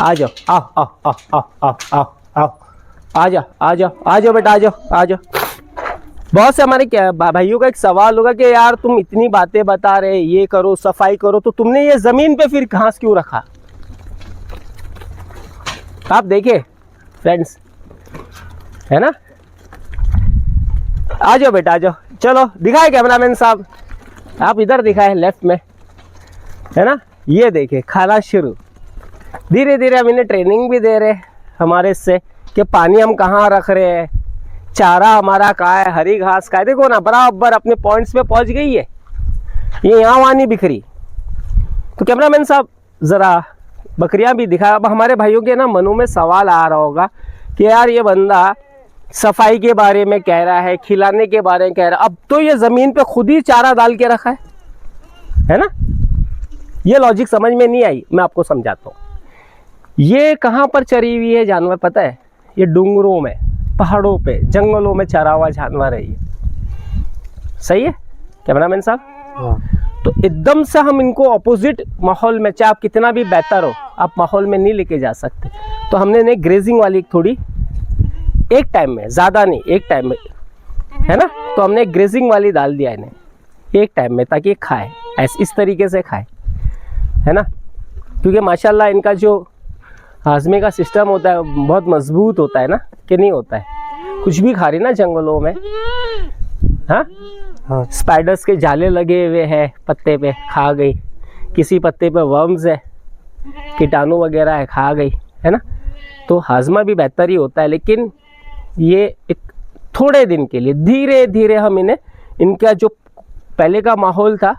आ जाओ, आओ आओ आओ आओ आओ आओ आओ, आ जाओ आ जाओ आ जाओ बेटा, आ जाओ आ जाओ। बहुत से हमारे भाइयों का एक सवाल होगा कि यार तुम इतनी बातें बता रहे, ये करो सफाई करो, तो तुमने ये जमीन पे फिर घास क्यों रखा? आप देखिए फ्रेंड्स, है ना। आ जाओ बेटा, आ जाओ, चलो दिखाए कैमरामैन साहब, आप इधर दिखाए लेफ्ट में, है ना। ये देखिए खाना शुरू, धीरे धीरे हम इन्हें ट्रेनिंग भी दे रहे हैं हमारे इससे कि पानी हम कहाँ रख रहे हैं, चारा हमारा कहाँ है, हरी घास का है। देखो ना बराबर अपने पॉइंट्स पे पहुंच गई है, ये यहाँ वहाँ नहीं बिखरी। तो कैमरामैन साहब ज़रा बकरियां भी दिखा। अब हमारे भाइयों के ना मनों में सवाल आ रहा होगा कि यार ये बंदा सफाई के बारे में कह रहा है, खिलाने के बारे में कह रहा है, अब तो ये ज़मीन पे खुद ही चारा डाल के रखा है ना। ये लॉजिक समझ में नहीं आई, मैं आपको समझाता हूँ। ये कहाँ पर चरी हुई है जानवर पता है? ये डूंगरों में, पहाड़ों पे, जंगलों में चरा हुआ जानवर है ये। सही है कैमरामैन साहब? हाँ। तो एकदम से हम इनको ऑपोजिट माहौल में, चाहे आप कितना भी बेहतर हो, आप माहौल में नहीं लेके जा सकते। तो हमने इन्हें ग्रेजिंग वाली थोड़ी, एक टाइम में, ज़्यादा नहीं, एक टाइम में, है ना। तो हमने ग्रेजिंग वाली डाल दिया इन्हें एक टाइम में, ताकि खाए, ऐसे इस तरीके से खाए, है ना। क्योंकि माशाल्लाह इनका जो हाजमे का सिस्टम होता है बहुत मजबूत होता है ना, कि नहीं होता है। कुछ भी खा रही ना जंगलों में, हाँ हाँ। स्पाइडर्स के जाले लगे हुए हैं पत्ते पे, खा गई। किसी पत्ते पे वर्म्स है, कीटाणु वगैरह है, खा गई, है ना। तो हाजमा भी बेहतर ही होता है, लेकिन ये एक थोड़े दिन के लिए धीरे धीरे हम इन्हें, इनका जो पहले का माहौल था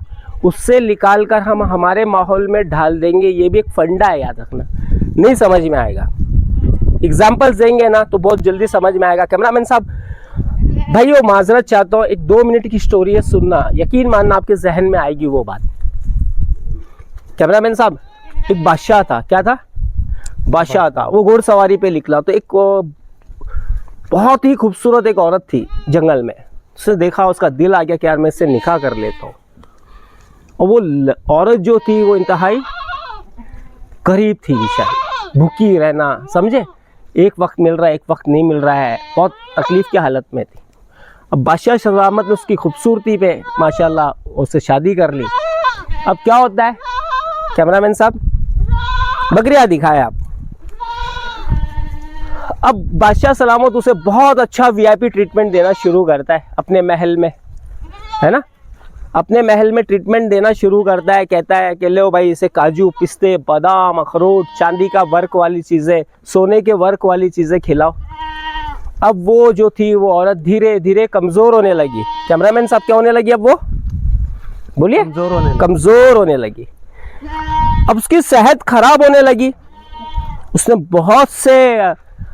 उससे निकाल कर हम हमारे माहौल में ढाल देंगे। ये भी एक फंडा है, याद रखना। नहीं समझ में आएगा, एग्जाम्पल्स देंगे ना तो बहुत जल्दी समझ में आएगा। कैमरामैन साहब भाइयों माजरत चाहता हूँ, एक 2 मिनट की स्टोरी है, सुनना, यकीन मानना आपके जहन में आएगी वो बात। कैमरामैन साहब एक बादशाह था, क्या था? बादशाह था। वो घोड़सवारी पे निकला तो एक बहुत ही खूबसूरत एक औरत थी जंगल में। उसने देखा, उसका दिल आ गया कि यार मैं इससे निकाह कर लेता हूँ। और वो औरत जो थी वो इंतहाई गरीब थी बेचारी, भूखी रहना, समझे, एक वक्त मिल रहा है एक वक्त नहीं मिल रहा है, बहुत तकलीफ की हालत में थी। अब बादशाह शहजामत ने उसकी खूबसूरती पे माशाल्लाह उससे शादी कर ली। अब क्या होता है कैमरामैन साहब, बकरियां दिखाए आप। अब बादशाह सलामत उसे बहुत अच्छा वीआईपी ट्रीटमेंट देना शुरू करता है अपने महल में, है ना। अपने महल में ट्रीटमेंट देना शुरू करता है, कहता है कि लो भाई इसे काजू, पिस्ते, बादाम, अखरोट, चांदी का वर्क वाली चीज़ें, सोने के वर्क वाली चीज़ें खिलाओ। अब वो जो थी वो औरत धीरे धीरे कमज़ोर होने लगी। कैमरामैन साहब क्या होने लगी अब वो, बोलिए, कमज़ोर होने लगी। अब उसकी सेहत खराब होने लगी। उसने बहुत से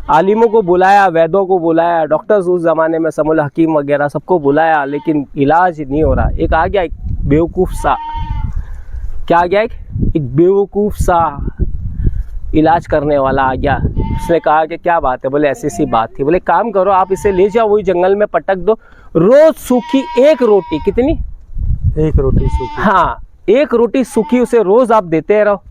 आलिमों को बुलाया, वैद्यों को बुलाया, डॉक्टर्स उस ज़माने में समूल हकीम वगैरह सबको बुलाया, लेकिन इलाज नहीं हो रहा। एक आ गया एक बेवकूफ़ सा, क्या आ गया, एक बेवकूफ़ सा इलाज करने वाला आ गया। उसने कहा कि क्या बात है, बोले ऐसी सी बात थी। बोले काम करो, आप इसे ले जाओ, वही जंगल में पटक दो, रोज़ सूखी एक रोटी, कितनी, एक रोटी सूखी, हाँ एक रोटी सूखी उसे रोज़ आप देते रहो,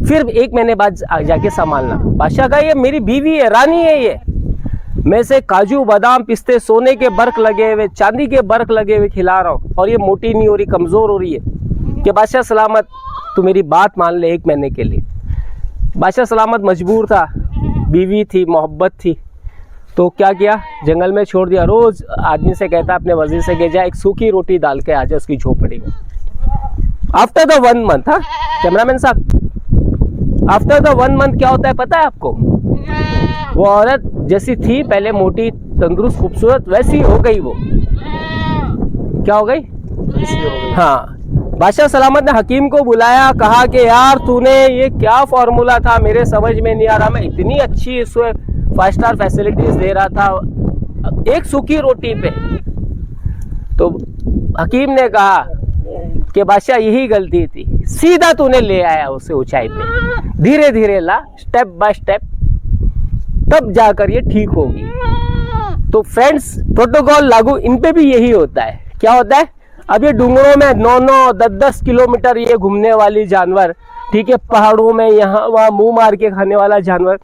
फिर 1 महीने बाद जाके संभालना। बादशाह का ये मेरी बीवी है, रानी है ये, मैं से काजू, बादाम, पिस्ते, सोने के बर्क लगे हुए, चांदी के बर्क लगे हुए खिला रहा हूँ, और ये मोटी नहीं हो रही, कमज़ोर हो रही है। कि बादशाह सलामत तू मेरी बात मान ले 1 महीने के लिए। बादशाह सलामत मजबूर था, बीवी थी, मोहब्बत थी, तो क्या किया, जंगल में छोड़ दिया। रोज़ आदमी से कहता अपने वजीर से कि जा एक सूखी रोटी डाल के आ जाए उसकी झोपड़ी में। आफ्टर द 1 मंथ, हाँ कैमरामैन साहब, आफ्टर द 1 मंथ क्या होता है पता है आपको, वो औरत जैसी थी पहले, मोटी, तंदुरुस्त, खूबसूरत, वैसी हो गई। वो क्या हो गई, हाँ। बादशाह सलामत ने हकीम को बुलाया, कहा कि यार तूने ये क्या फॉर्मूला था, मेरे समझ में नहीं आ रहा, मैं इतनी अच्छी इसमें 5 स्टार फैसिलिटीज दे रहा था, एक सूखी रोटी पे। तो हकीम ने कहा कि बादशाह यही गलती थी, सीधा तूने ले आया उसे ऊंचाई पे, धीरे धीरे ला, स्टेप बाय स्टेप, तब जाकर ये ठीक होगी। तो फ्रेंड्स प्रोटोकॉल लागू इन पे भी यही होता है। क्या होता है, अब ये डूंगरों में 9-9, 10-10 किलोमीटर ये घूमने वाली जानवर, ठीक है, पहाड़ों में यहाँ वहाँ मुंह मार के खाने वाला जानवर,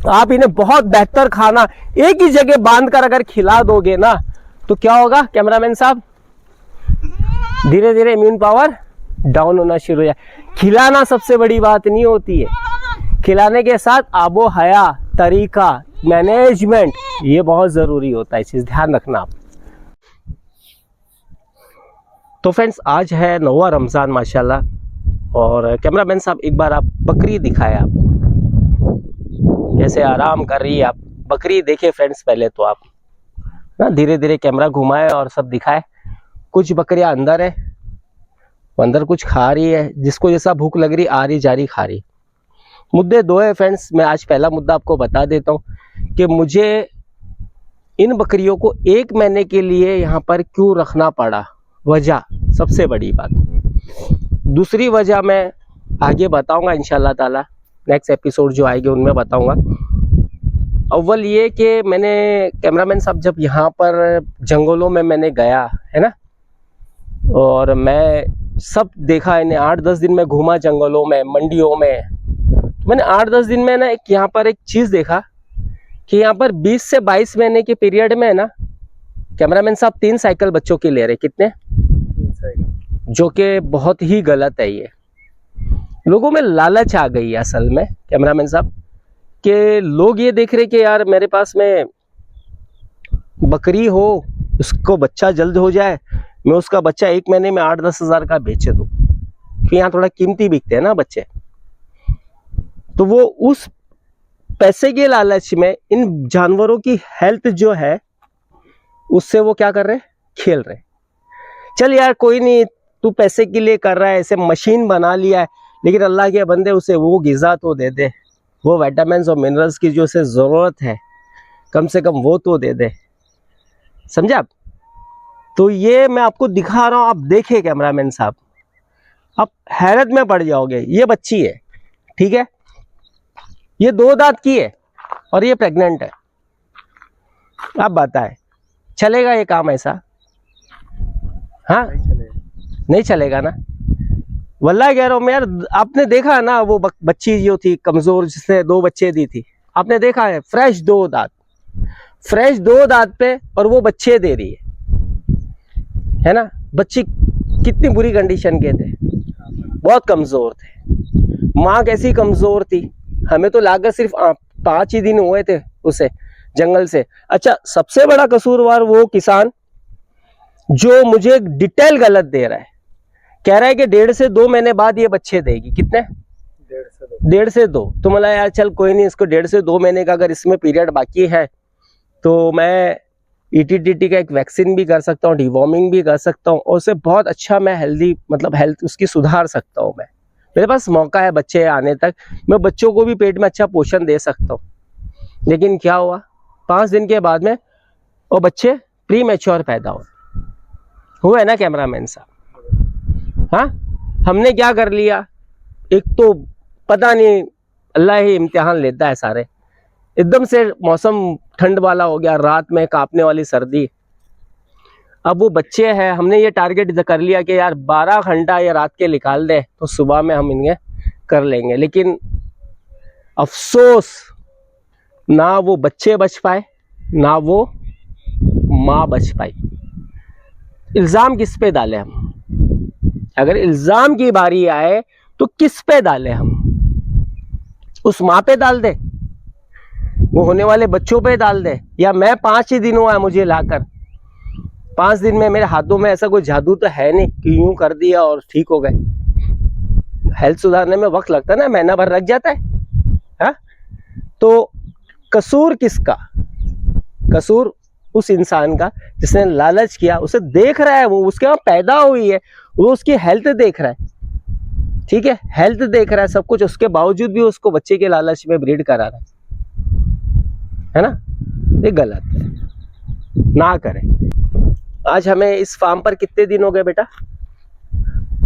आप इन्हें बहुत बेहतर खाना एक ही जगह बांध कर अगर खिला दोगे ना, तो क्या होगा कैमरामैन साहब, धीरे धीरे इम्यून पावर डाउन होना शुरू हो जाए। खिलाना सबसे बड़ी बात नहीं होती है, खिलाने के साथ आबो हया, तरीका, मैनेजमेंट, ये बहुत ज़रूरी होता है, चीज़ ध्यान रखना आप। तो फ्रेंड्स आज है 9वां रमज़ान माशाल्लाह, और कैमरामैन साहब एक बार आप बकरी दिखाए, आप कैसे आराम कर रही है, आप बकरी देखे फ्रेंड्स पहले तो आप ना, धीरे धीरे कैमरा घुमाए और सब दिखाए। कुछ बकरियां अंदर है, अंदर कुछ खा रही है, जिसको जैसा भूख लग रही आ रही जा रही खा रही। मुद्दे 2 है फ्रेंड्स, मैं आज पहला मुद्दा आपको बता देता हूँ कि मुझे इन बकरियों को 1 महीने के लिए यहाँ पर क्यों रखना पड़ा, वजह सबसे बड़ी बात। दूसरी वजह मैं आगे बताऊंगा इंशाल्लाह ताला, नेक्स्ट एपिसोड जो आएंगे उनमें बताऊंगा। अव्वल ये कि मैंने कैमरामैन साहब जब यहाँ पर जंगलों में मैंने गया है ना, और मैं सब देखा, इन्हें 8-10 दिन में घूमा जंगलों में, मंडियों में। मैंने 8-10 दिन में ना एक यहाँ पर एक चीज़ देखा कि यहाँ पर 20 से 22 महीने के पीरियड में ना कैमरामैन साहब 3 साइकिल बच्चों की ले रहे, कितने, 3 साइकिल, जो कि बहुत ही गलत है। ये लोगों में लालच आ गई है असल में कैमरामैन साहब, कि लोग ये देख रहे कि यार मेरे पास में बकरी हो, उसको बच्चा जल्द हो जाए, मैं उसका बच्चा 1 महीने में 8-10 हज़ार का बेचे दूँ, क्योंकि यहाँ थोड़ा कीमती बिकते हैं ना बच्चे। तो वो उस पैसे के लालच में इन जानवरों की हेल्थ जो है उससे वो क्या कर रहे, खेल रहे। चल यार कोई नहीं, तू पैसे के लिए कर रहा है, ऐसे मशीन बना लिया है, लेकिन अल्लाह के बंदे उसे वो ग़िज़ा तो दे दे, वो विटामिन्स और मिनरल्स की जो उसे ज़रूरत है कम से कम वो तो दे दे, समझे आप। तो ये मैं आपको दिखा रहा हूँ, आप देखें कैमरामैन साहब, आप हैरत में पड़ जाओगे। ये बच्ची है, ठीक है, ये 2 दांत की है और ये प्रेग्नेंट है। आप बताएं चलेगा ये काम ऐसा, हाँ नहीं चलेगा ना, वल्लाह कह रहा हूँ मैं यार। आपने देखा ना वो बच्ची जो थी कमज़ोर, जिसने 2 बच्चे दी थी, आपने देखा है, फ्रेश 2 दांत, फ्रेश 2 दांत पे, और वो बच्चे दे रही है ना। बच्ची कितनी बुरी कंडीशन के थे, बहुत कमज़ोर थे, माँ कैसी कमज़ोर थी। हमें तो लाकर सिर्फ 5 ही दिन हुए थे उसे जंगल से। अच्छा, सबसे बड़ा कसूरवार वो किसान जो मुझे डिटेल गलत दे रहा है, कह रहा है कि 1.5 से 2 महीने बाद ये बच्चे देगी। कितने? 1.5 से 2। तो मला यार चल कोई नहीं, इसको 1.5 से 2 महीने का अगर इसमें पीरियड बाकी है तो मैं ETT का एक वैक्सीन भी कर सकता हूँ, डिवॉर्मिंग भी कर सकता हूँ, और उससे बहुत अच्छा मैं हेल्दी मतलब हेल्थ उसकी सुधार सकता हूँ। मैं मेरे पास मौका है बच्चे आने तक, मैं बच्चों को भी पेट में अच्छा पोषण दे सकता हूँ। लेकिन क्या हुआ, 5 दिन के बाद में वो बच्चे प्री मैच्योर पैदा हुए ना कैमरामैन साहब। हाँ, हमने क्या कर लिया, एक तो पता नहीं अल्लाह ही इम्तिहान लेता है सारे। एकदम से मौसम ठंड वाला हो गया, रात में कांपने वाली सर्दी। अब वो बच्चे हैं, हमने ये टारगेट कर लिया कि यार 12 घंटा ये रात के निकाल दे तो सुबह में हम इन्हें कर लेंगे। लेकिन अफसोस, ना वो बच्चे बच पाए ना वो माँ बच पाई। इल्जाम किस पे डाले हम? अगर इल्जाम की बारी आए तो किस पे डाले हम? उस माँ पे डाल दे, वो होने वाले बच्चों पे डाल दे, या मैं 5 ही दिन हुआ है मुझे लाकर, 5 दिन में मेरे हाथों में ऐसा कोई जादू तो है नहीं कि यूं कर दिया और ठीक हो गए। हेल्थ सुधारने में वक्त लगता है ना, महीना भर लग जाता है। हा? तो कसूर किसका? कसूर उस इंसान का जिसने लालच किया। उसे देख रहा है, वो उसके वहां पैदा हुई है, वो उसकी हेल्थ देख रहा है, ठीक है, हेल्थ देख रहा है सब कुछ, उसके बावजूद भी उसको बच्चे के लालच में ब्रीड करा रहा है ना। ये गलत है, ना करें। आज हमें इस फार्म पर कितने दिन हो गए बेटा?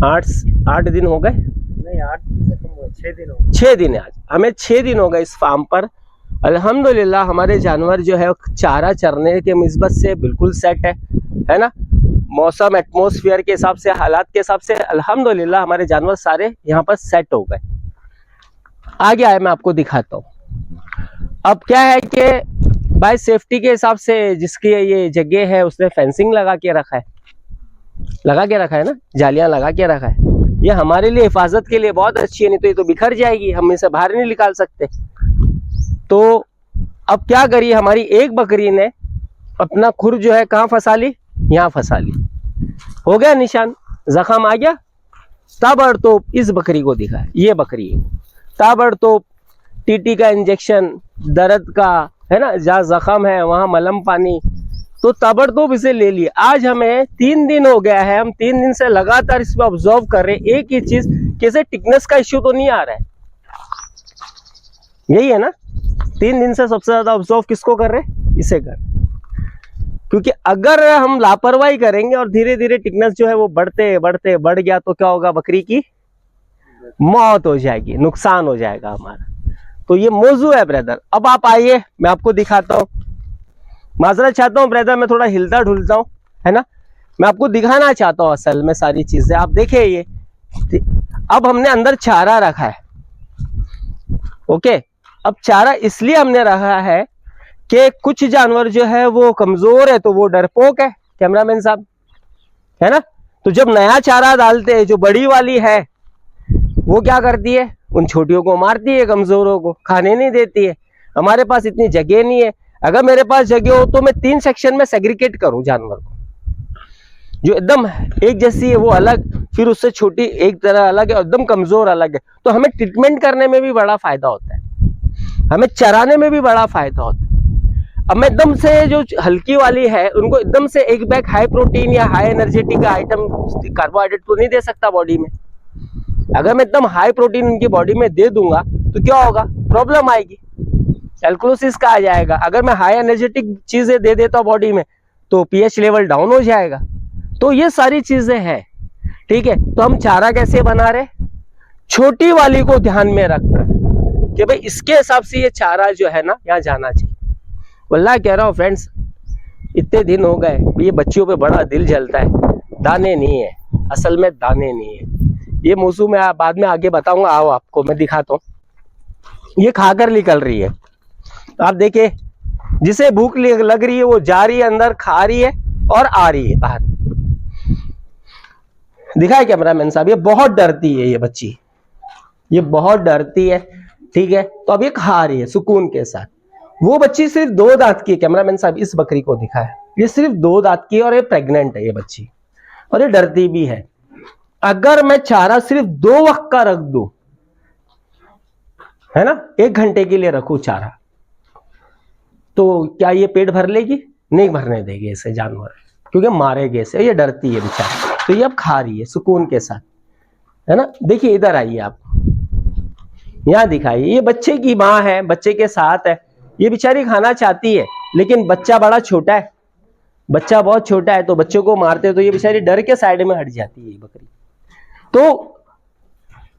8 दिन हो गए? नहीं, 8 दिन से कम हुआ, 6 दिन हो गए। 6 दिन है आज हमें, 6 दिन हो गए इस फार्म पर। अल्हम्दुलिल्लाह हमारे जानवर जो है चारा चरने के निस्बत से बिल्कुल सेट है ना। मौसम एटमॉस्फेयर के हिसाब से, हालात के हिसाब से अल्हम्दुलिल्लाह हमारे जानवर सारे यहाँ पर सेट हो गए। आगे आए मैं आपको दिखाता हूँ। अब क्या है कि बाय सेफ्टी के हिसाब से जिसकी ये जगह है उसने फेंसिंग लगा के रखा है ना, जालियां लगा के रखा है। ये हमारे लिए हिफाजत के लिए बहुत अच्छी है, नहीं तो ये तो बिखर जाएगी, हम इसे बाहर नहीं निकाल सकते। तो अब क्या करिए, हमारी एक बकरी ने अपना खुर जो है कहाँ फंसा ली? यहाँ फंसा ली। हो गया निशान, जख्म आ गया। ताबड़तोड़ इस बकरी को दिखा, ये बकरी है, ताबड़तोड़ TT का इंजेक्शन, दर्द का है ना, जहाँ जख्म है वहां मलम पानी, तो ताबड़तोड़ इसे ले लिया। आज हमें 3 दिन हो गया है, हम 3 दिन से लगातार इसमें ऑब्जर्व कर रहे हैं। एक ही चीज, कैसे टिकनेस का इश्यू तो नहीं आ रहा है, यही है ना। 3 दिन से सबसे ज्यादा ऑब्जर्व किसको कर रहे? इसे कर। क्योंकि अगर हम लापरवाही करेंगे और धीरे धीरे टिकनेस जो है वो बढ़ गया तो क्या होगा? बकरी की मौत हो जाएगी, नुकसान हो जाएगा हमारा। तो ये मौजू है ब्रदर। अब आप आइए, मैं आपको दिखाता हूँ। माजरत चाहता हूँ ब्रदर, मैं थोड़ा हिलता ढुलता हूँ, है ना। मैं आपको दिखाना चाहता हूँ असल में सारी चीजें। आप देखिए ये, अब हमने अंदर चारा रखा है, ओके। अब चारा इसलिए हमने रखा है कि कुछ जानवर जो है वो कमजोर है, तो वो डरपोक है कैमरामैन साहब, है ना। तो जब नया चारा डालते हैं, जो बड़ी वाली है वो क्या करती है? उन छोटियों को मारती है, कमजोरों को खाने नहीं देती है। हमारे पास इतनी जगह नहीं है। अगर मेरे पास जगह हो तो मैं 3 सेक्शन में सेग्रीगेट करूं जानवर को, जो एकदम एक जैसी है वो अलग, फिर उससे छोटी एक तरह अलग है, एकदम कमजोर अलग है। तो हमें ट्रीटमेंट करने में भी बड़ा फायदा होता है, हमें चराने में भी बड़ा फायदा होता है। अब मैं एकदम से जो हल्की वाली है उनको एकदम से एक बैग हाई प्रोटीन या हाई एनर्जेटिक आइटम कार्बोहाइड्रेट तो नहीं दे सकता बॉडी में। अगर मैं एकदम हाई प्रोटीन उनकी बॉडी में दे दूंगा तो क्या होगा? प्रॉब्लम आएगी, एल्कलोसिस का आ जाएगा। अगर मैं हाई एनर्जेटिक चीजें दे देता हूं बॉडी में तो pH लेवल डाउन हो जाएगा। तो ये सारी चीजें हैं, ठीक है। तो हम चारा कैसे बना रहे? छोटी वाली को ध्यान में रखकर कि भाई इसके हिसाब से ये चारा जो है ना यहाँ जाना चाहिए। वल्लाह कह रहा हूँ फ्रेंड्स, इतने दिन हो गए, ये बच्चियों पे बड़ा दिल जलता है। दाने नहीं है, असल में दाने नहीं है। ये मौसू में बाद में आगे बताऊंगा, आओ आपको मैं दिखाता हूँ। ये खाकर निकल रही है, आप देखिए, जिसे भूख लग रही है वो जा रही है अंदर, खा रही है और आ रही है बाहर। दिखाए कैमरामैन साहब, ये बहुत डरती है ये बच्ची, ये बहुत डरती है, ठीक है। तो अब ये खा रही है सुकून के साथ। वो बच्ची सिर्फ 2 दांत की है। कैमरामैन साहब इस बकरी को दिखाए, ये सिर्फ 2 दांत की है और ये प्रेग्नेंट है ये बच्ची, और ये डरती भी है। अगर मैं चारा सिर्फ 2 वक्त का रख दूं, है ना, 1 घंटे के लिए रखूं चारा, तो क्या ये पेट भर लेगी? नहीं भरने देगी इसे जानवर, क्योंकि मारेगे इसे, ये डरती है बेचारी। तो ये अब खा रही है सुकून के साथ, है ना। देखिए इधर आइए आप, यहां दिखाइए, ये बच्चे की माँ है, बच्चे के साथ है। ये बेचारी खाना चाहती है, लेकिन बच्चा बड़ा छोटा है, बच्चा बहुत छोटा है, तो बच्चों को मारते तो ये बेचारी डर के साइड में हट जाती है बकरी। तो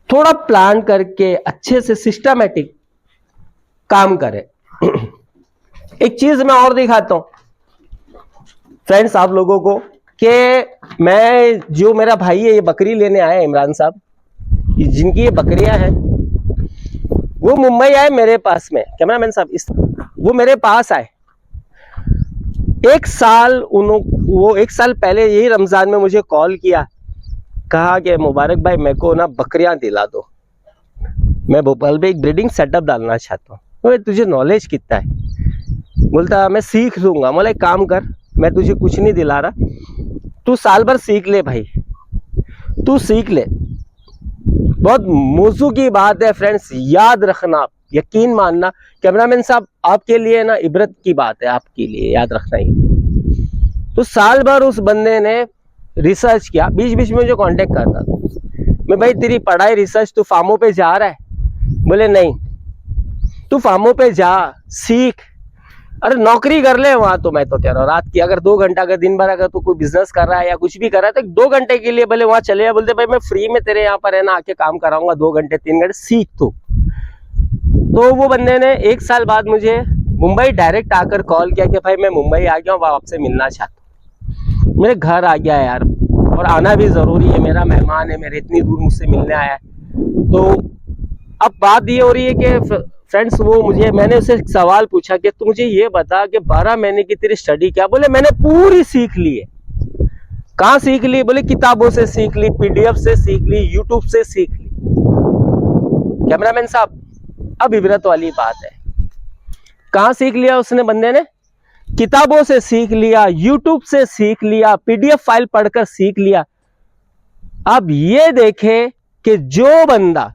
थोड़ा प्लान करके अच्छे से सिस्टमैटिक काम करे। एक चीज मैं और दिखाता हूं फ्रेंड्स आप लोगों को, कि मैं, जो मेरा भाई है ये बकरी लेने आया है, इमरान साहब, जिनकी ये बकरियां हैं, वो मुंबई आए मेरे पास में। कैमरामैन साहब वो मेरे पास आए 1 साल, वो 1 साल पहले यही रमजान में मुझे कॉल किया, कहा कि मुबारक भाई मेरे को ना बकरियां दिला दो, मैं भोपाल में एक ब्रीडिंग सेटअप डालना चाहता हूँ। तुझे नॉलेज कितना है? बोलता मैं सीख लूंगा। बोला एक काम कर, मैं तुझे कुछ नहीं दिला रहा, तू साल भर सीख ले भाई, तू सीख ले। बहुत मौजू की बात है फ्रेंड्स, याद रखना, यकीन मानना। कैमरामैन साहब आपके लिए ना इबरत की बात है, आपके लिए याद रखना ही। तो साल भर उस बंदे ने रिसर्च किया, बीच बीच में जो कांटेक्ट करता था, मैं भाई तेरी पढ़ाई रिसर्च, तू फार्मों पे जा रहा है? बोले नहीं, तू फार्मों पे जा, सीख, अरे नौकरी कर ले वहां। तो मैं तो कह रहा हूँ रात की अगर 2 घंटा, अगर दिन भर अगर तू कोई बिजनेस कर रहा है या कुछ भी कर रहा है, तो 2 घंटे के लिए भले वहां चले जा, बोलते भाई मैं फ्री में तेरे यहाँ पर है ना आके काम कराऊंगा, 2 घंटे 3 घंटे सीख तू। तो वो बंदे ने 1 साल बाद मुझे मुंबई डायरेक्ट आकर कॉल किया कि भाई मैं मुंबई आ गया हूँ, आपसे मिलना चाहता हूँ। मेरे घर आ गया यार, और आना भी जरूरी है, मेरा मेहमान है, मेरे इतनी दूर मुझसे मिलने आया है। तो अब बात ये हो रही है कि फ्रेंड्स मैंने उससे एक सवाल पूछा कि तू मुझे ये बता कि 12 महीने की तेरी स्टडी क्या? बोले मैंने पूरी सीख ली है। कहाँ सीख ली? बोले किताबों से सीख ली, पीडीएफ से सीख ली, यूट्यूब से सीख ली। कैमरामैन साहब अब इबरत वाली बात है, कहाँ सीख लिया उसने बंदे ने? किताबों से सीख लिया, यूट्यूब से सीख लिया, पीडीएफ फाइल पढ़कर सीख लिया। अब ये देखे कि जो बंदा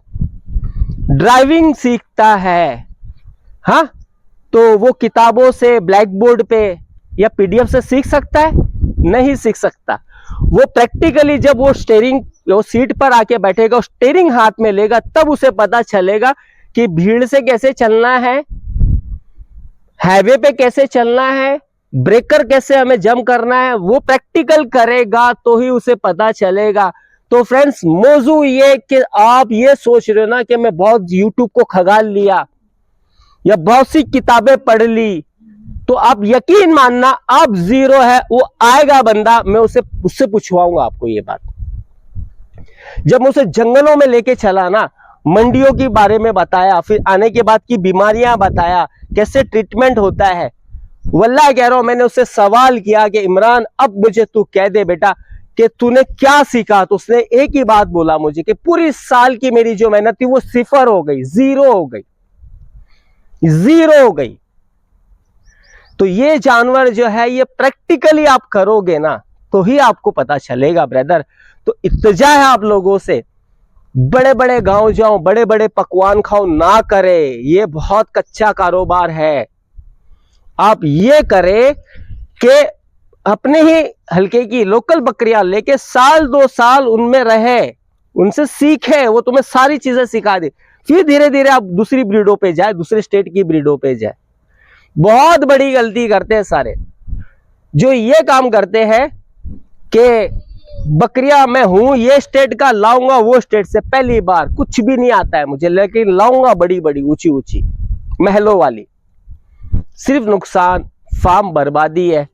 ड्राइविंग सीखता है, हाँ, तो वो किताबों से, ब्लैक बोर्ड पे या पीडीएफ से सीख सकता है? नहीं सीख सकता। वो प्रैक्टिकली जब वो सीट पर आके बैठेगा, स्टीयरिंग हाथ में लेगा, तब उसे पता चलेगा कि भीड़ से कैसे चलना है, हाईवे पे कैसे चलना है, ब्रेकर कैसे हमें जंप करना है। वो प्रैक्टिकल करेगा तो ही उसे पता चलेगा। तो फ्रेंड्स मौजू ये कि आप ये सोच रहे हो ना कि मैं बहुत यूट्यूब को खगाल लिया या बहुत सी किताबें पढ़ ली, तो आप यकीन मानना आप जीरो है। वो आएगा बंदा, मैं उससे पूछवाऊंगा आपको ये बात। जब मैं उसे जंगलों में लेके चला ना, मंडियों के बारे में बताया, फिर आने के बाद की बीमारियां बताया, कैसे ट्रीटमेंट होता है, वल्लाह कह रहा हूं, मैंने उससे सवाल किया कि इमरान अब मुझे तू कह दे बेटा कि तूने क्या सीखा। तो उसने एक ही बात बोला मुझे कि पूरी साल की मेरी जो मेहनत थी वो सिफर हो गई, जीरो हो गई, जीरो हो गई। तो ये जानवर जो है ये प्रैक्टिकली आप करोगे ना तो ही आपको पता चलेगा ब्रदर। तो इत्तेजा है आप लोगों से, बड़े बड़े गांव जाओ, बड़े बड़े पकवान खाओ ना करे, ये बहुत कच्चा कारोबार है। आप ये करें कि अपने ही हल्के की लोकल बकरियां लेके साल 2 साल उनमें रहे, उनसे सीखे, वो तुम्हें सारी चीजें सिखा दे, फिर धीरे धीरे आप दूसरी ब्रीडों पे जाए, दूसरे स्टेट की ब्रीडों पे जाए। बहुत बड़ी गलती करते हैं सारे जो ये काम करते हैं कि बकरियां मैं हूं ये स्टेट का, लाऊंगा वो स्टेट से, पहली बार कुछ भी नहीं आता है मुझे, लेकिन लाऊंगा बड़ी बड़ी ऊंची ऊंची महलों वाली। सिर्फ नुकसान, फार्म बर्बादी है।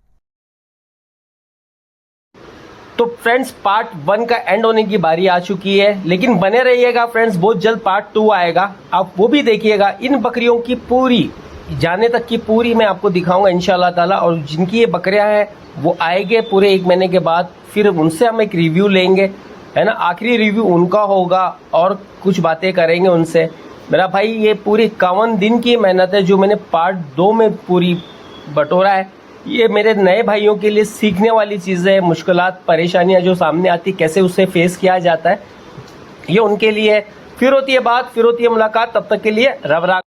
तो फ्रेंड्स पार्ट 1 का एंड होने की बारी आ चुकी है, लेकिन बने रहिएगा फ्रेंड्स, बहुत जल्द पार्ट 2 आएगा, आप वो भी देखिएगा। इन बकरियों की पूरी जाने तक की पूरी मैं आपको दिखाऊंगा इंशाल्लाह ताला। और जिनकी ये बकरियां हैं वो आएंगे पूरे 1 महीने के बाद, फिर उनसे हम एक रिव्यू लेंगे, है ना, आखिरी रिव्यू उनका होगा और कुछ बातें करेंगे उनसे। मेरा भाई ये पूरी 51 दिन की मेहनत है जो मैंने पार्ट 2 में पूरी बटोरा है। ये मेरे नए भाइयों के लिए सीखने वाली चीज़ें है, मुश्किलात परेशानियां जो सामने आती कैसे उससे फेस किया जाता है, ये उनके लिए है। फिर होती है बात, फिर होती है मुलाकात, तब तक के लिए रब राख।